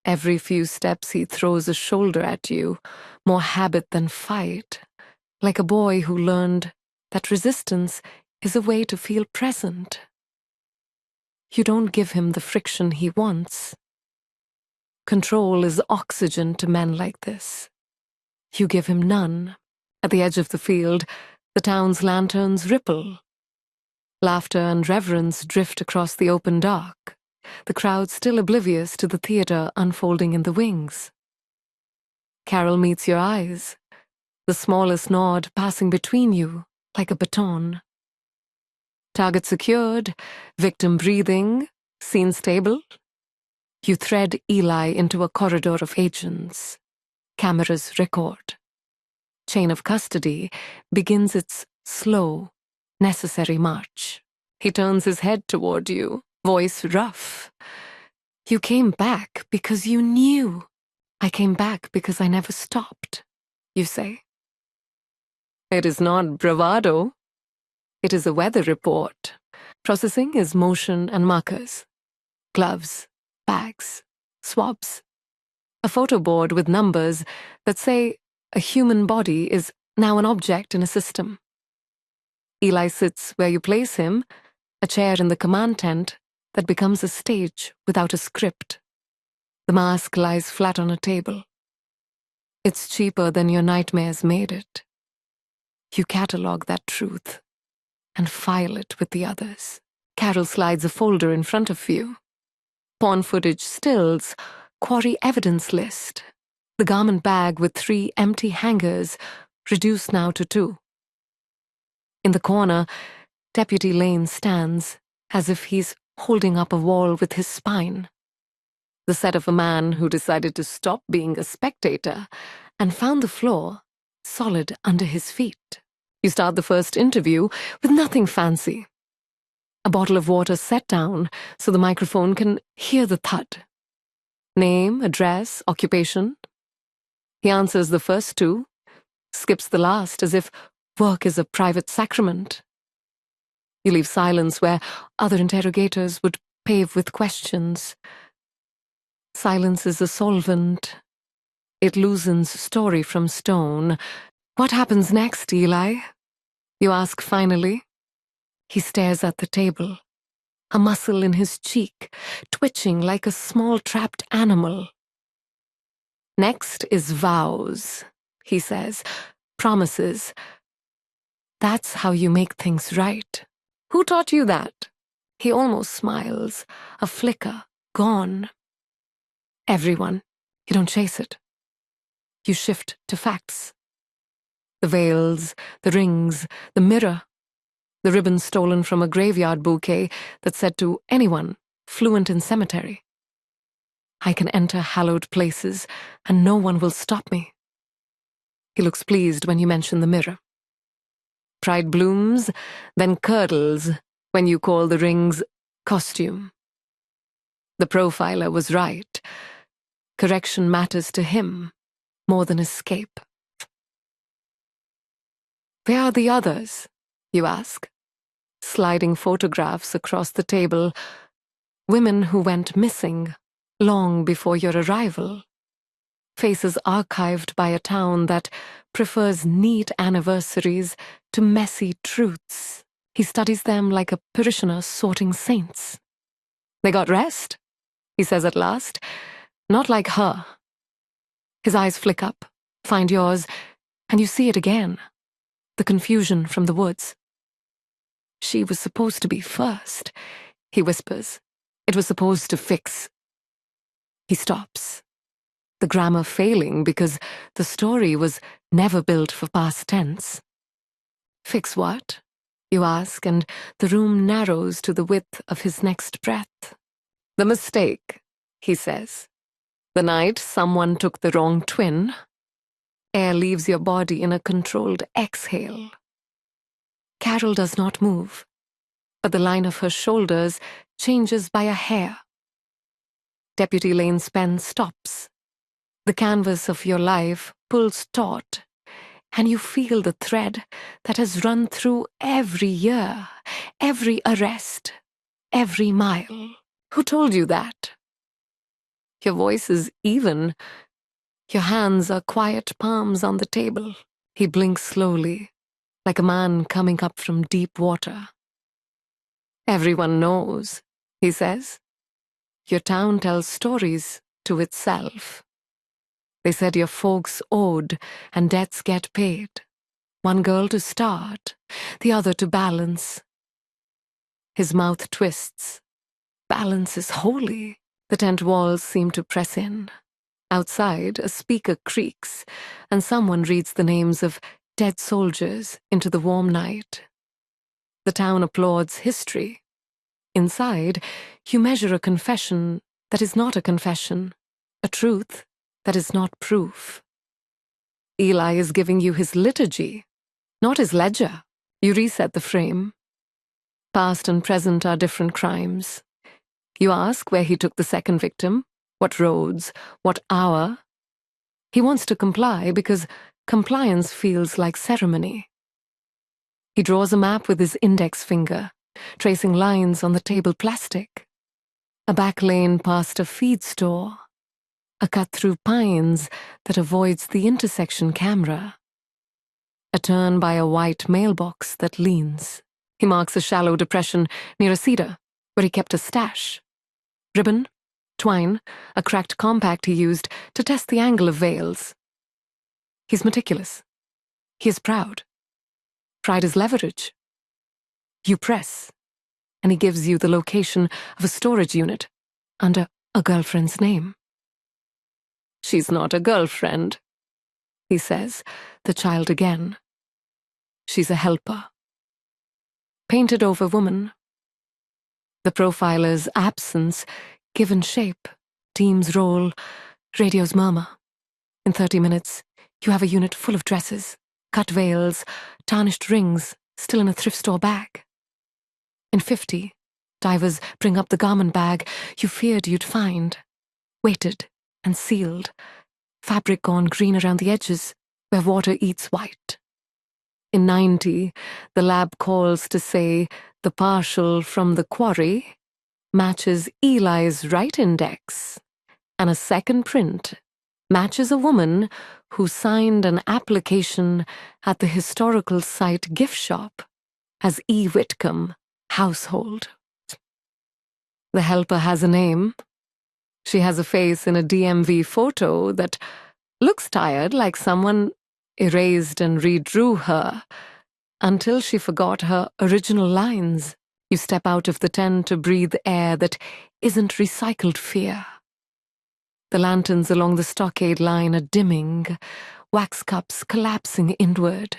Every few steps he throws a shoulder at you, more habit than fight, like a boy who learned that resistance is a way to feel present. You don't give him the friction he wants. Control is oxygen to men like this. You give him none. At the edge of the field, the town's lanterns ripple. Laughter and reverence drift across the open dark, the crowd still oblivious to the theater unfolding in the wings. Carol meets your eyes, the smallest nod passing between you like a baton. Target secured, victim breathing, scene stable. You thread Eli into a corridor of agents. Cameras record. Chain of custody begins its slow, necessary march. He turns his head toward you, voice rough. "You came back because you knew. I came back because I never stopped," you say. It is not bravado. It is a weather report. Processing is motion and markers. Gloves, bags, swabs. A photo board with numbers that say a human body is now an object in a system. Eli sits where you place him, a chair in the command tent that becomes a stage without a script. The mask lies flat on a table. It's cheaper than your nightmares made it. You catalog that truth and file it with the others. Carol slides a folder in front of you. Porn footage stills, quarry evidence list. The garment bag with 3 empty hangers, reduced now to 2. In the corner, Deputy Lane stands, as if he's holding up a wall with his spine. The set of a man who decided to stop being a spectator and found the floor solid under his feet. You start the first interview with nothing fancy. A bottle of water set down so the microphone can hear the thud. Name, address, occupation. He answers the first 2, skips the last as if work is a private sacrament. You leave silence where other interrogators would pave with questions. Silence is a solvent. It loosens story from stone. "What happens next, Eli?" you ask finally. He stares at the table, a muscle in his cheek, twitching like a small trapped animal. "Next is vows," he says, "promises. That's how you make things right. Who taught you that?" He almost smiles, a flicker, gone. "Everyone. You don't chase it. You shift to facts. The veils, the rings, the mirror, the ribbon stolen from a graveyard bouquet that said to anyone fluent in cemetery, 'I can enter hallowed places and no one will stop me.'" He looks pleased when you mention the mirror. Pride blooms, then curdles when you call the rings costume. The profiler was right. Correction matters to him more than escape. "Where are the others?" you ask, sliding photographs across the table. Women who went missing long before your arrival. Faces archived by a town that prefers neat anniversaries to messy truths. He studies them like a parishioner sorting saints. "They got rest?" he says at last. "Not like her." His eyes flick up, find yours, and you see it again. The confusion from the woods. She was supposed to be first, he whispers. It was supposed to fix. He stops, the grammar failing because the story was never built for past tense. Fix what? You ask, and the room narrows to the width of his next breath. The mistake, he says. The night someone took the wrong twin. Air leaves your body in a controlled exhale. Carol does not move, but the line of her shoulders changes by a hair. Deputy Lane's pen stops. The canvas of your life pulls taut, and you feel the thread that has run through every year, every arrest, every mile. Who told you that? Your voice is even. Your hands are quiet palms on the table. He blinks slowly, like a man coming up from deep water. Everyone knows, he says. Your town tells stories to itself. They said your folks owed and debts get paid. One girl to start, the other to balance. His mouth twists. Balance is holy. The tent walls seem to press in. Outside, a speaker creaks, and someone reads the names of dead soldiers into the warm night. The town applauds history. Inside, you measure a confession that is not a confession, a truth that is not proof. Eli is giving you his liturgy, not his ledger. You reset the frame. Past and present are different crimes. You ask where he took the second victim, what roads, what hour. He wants to comply because compliance feels like ceremony. He draws a map with his index finger, tracing lines on the table plastic. A back lane past a feed store. A cut through pines that avoids the intersection camera. A turn by a white mailbox that leans. He marks a shallow depression near a cedar, where he kept a stash. Ribbon, twine, a cracked compact he used to test the angle of veils. He's meticulous. He is proud. Pride is leverage. You press, and he gives you the location of a storage unit under a girlfriend's name. She's not a girlfriend, he says, the child again. She's a helper. Painted over woman. The profiler's absence, given shape, team's role, radio's murmur. In 30 minutes, you have a unit full of dresses, cut veils, tarnished rings, still in a thrift store bag. In 50, divers bring up the garment bag you feared you'd find, weighted and sealed, fabric gone green around the edges, where water eats white. In 90, the lab calls to say the partial from the quarry matches Eli's right index, and a second print matches a woman who signed an application at the historical site gift shop as E. Whitcomb, household. The helper has a name. She has a face in a DMV photo that looks tired, like someone erased and redrew her, until she forgot her original lines. You step out of the tent to breathe air that isn't recycled fear. The lanterns along the stockade line are dimming, wax cups collapsing inward,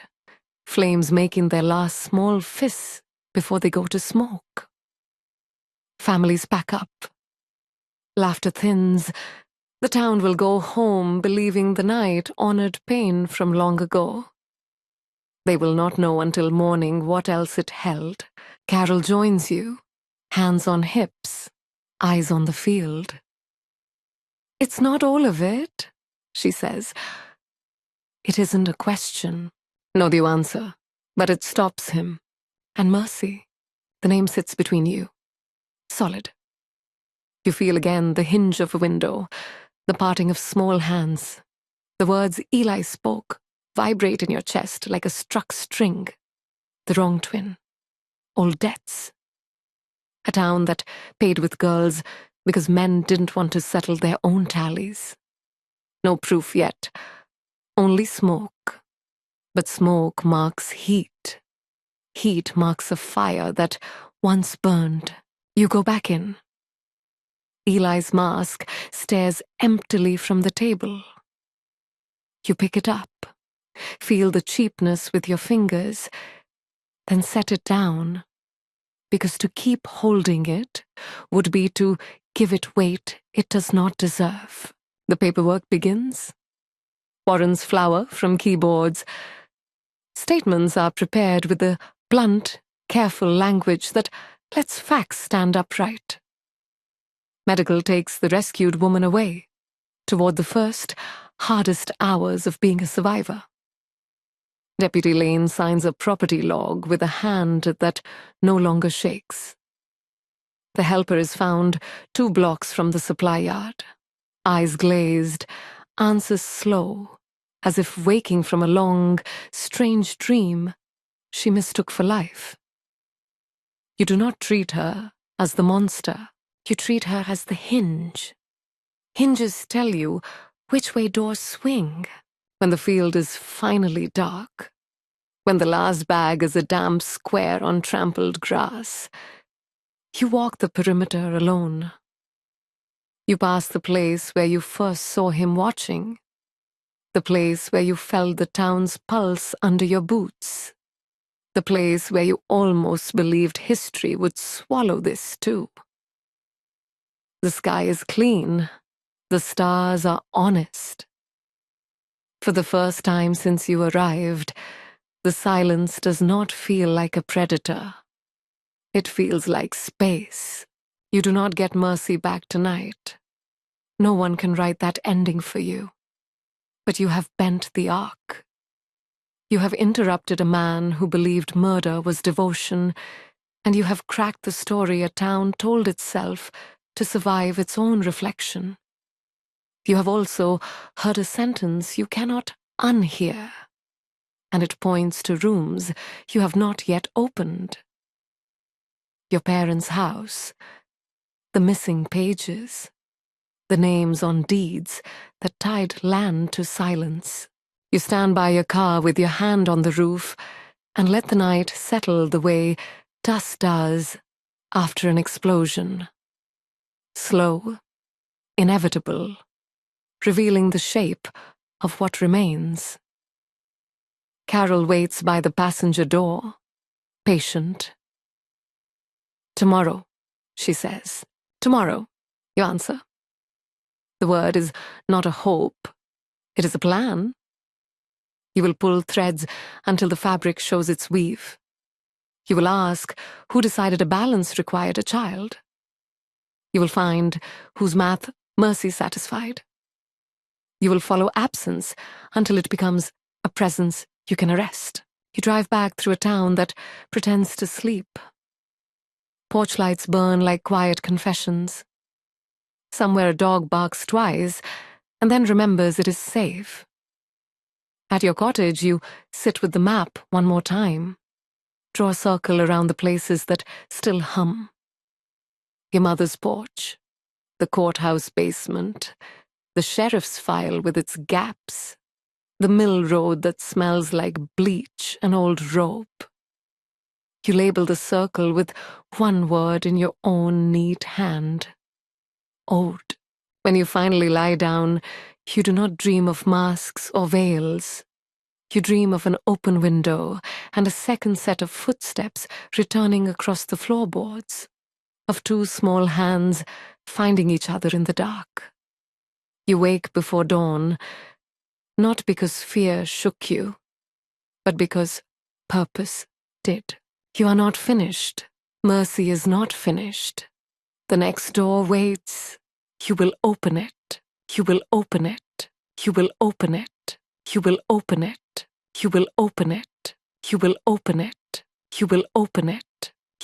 flames making their last small fists before they go to smoke. Families pack up. Laughter thins. The town will go home believing the night honored pain from long ago. They will not know until morning what else it held. Carol joins you, hands on hips, eyes on the field. It's not all of it, she says. It isn't a question. No, you answer, but it stops him. And Mercy, the name sits between you. Solid. You feel again the hinge of a window, the parting of small hands. The words Eli spoke vibrate in your chest like a struck string. The wrong twin. Old debts. A town that paid with girls because men didn't want to settle their own tallies. No proof yet. Only smoke. But smoke marks heat. heat marks a fire that once burned. You go back in. Eli's mask stares emptily from the table. You pick it up, feel the cheapness with your fingers, then set it down, because to keep holding it would be to give it weight it does not deserve. The paperwork begins. Warrants flower from keyboards. Statements are prepared with the blunt, careful language that lets facts stand upright. Medical takes the rescued woman away, toward the first, hardest hours of being a survivor. Deputy Lane signs a property log with a hand that no longer shakes. The helper is found 2 blocks from the supply yard. Eyes glazed, answers slow, as if waking from a long, strange dream she mistook for life. You do not treat her as the monster. You treat her as the hinge. Hinges tell you which way doors swing. When the field is finally dark, when the last bag is a damp square on trampled grass, you walk the perimeter alone. You pass the place where you first saw him watching, the place where you felt the town's pulse under your boots, the place where you almost believed history would swallow this too. The sky is clean, the stars are honest. For the first time since you arrived, the silence does not feel like a predator. It feels like space. You do not get mercy back tonight. No one can write that ending for you. But you have bent the arc. You have interrupted a man who believed murder was devotion, and you have cracked the story a town told itself to survive its own reflection. You have also heard a sentence you cannot unhear, and it points to rooms you have not yet opened. Your parents' house, the missing pages, the names on deeds that tied land to silence. You stand by your car with your hand on the roof and let the night settle the way dust does after an explosion. Slow, inevitable, revealing the shape of what remains. Carol waits by the passenger door, patient. "Tomorrow," she says. "Tomorrow," you answer. The word is not a hope. It is a plan. You will pull threads until the fabric shows its weave. You will ask who decided a balance required a child. You will find whose math Mercy satisfied. You will follow absence until it becomes a presence you can arrest. You drive back through a town that pretends to sleep. Porch lights burn like quiet confessions. Somewhere a dog barks twice and then remembers it is safe. At your cottage, you sit with the map one more time. Draw a circle around the places that still hum. Your mother's porch, the courthouse basement, the sheriff's file with its gaps, the mill road that smells like bleach and old rope. You label the circle with one word in your own neat hand. Ode. When you finally lie down, you do not dream of masks or veils. You dream of an open window and a second set of footsteps returning across the floorboards, of 2 small hands finding each other in the dark. You wake before dawn, not because fear shook you, but because purpose did. You are not finished. Mercy is not finished. The next door waits. You will open it. You will open it. You will open it. You will open it. You will open it. You will open it. You will open it.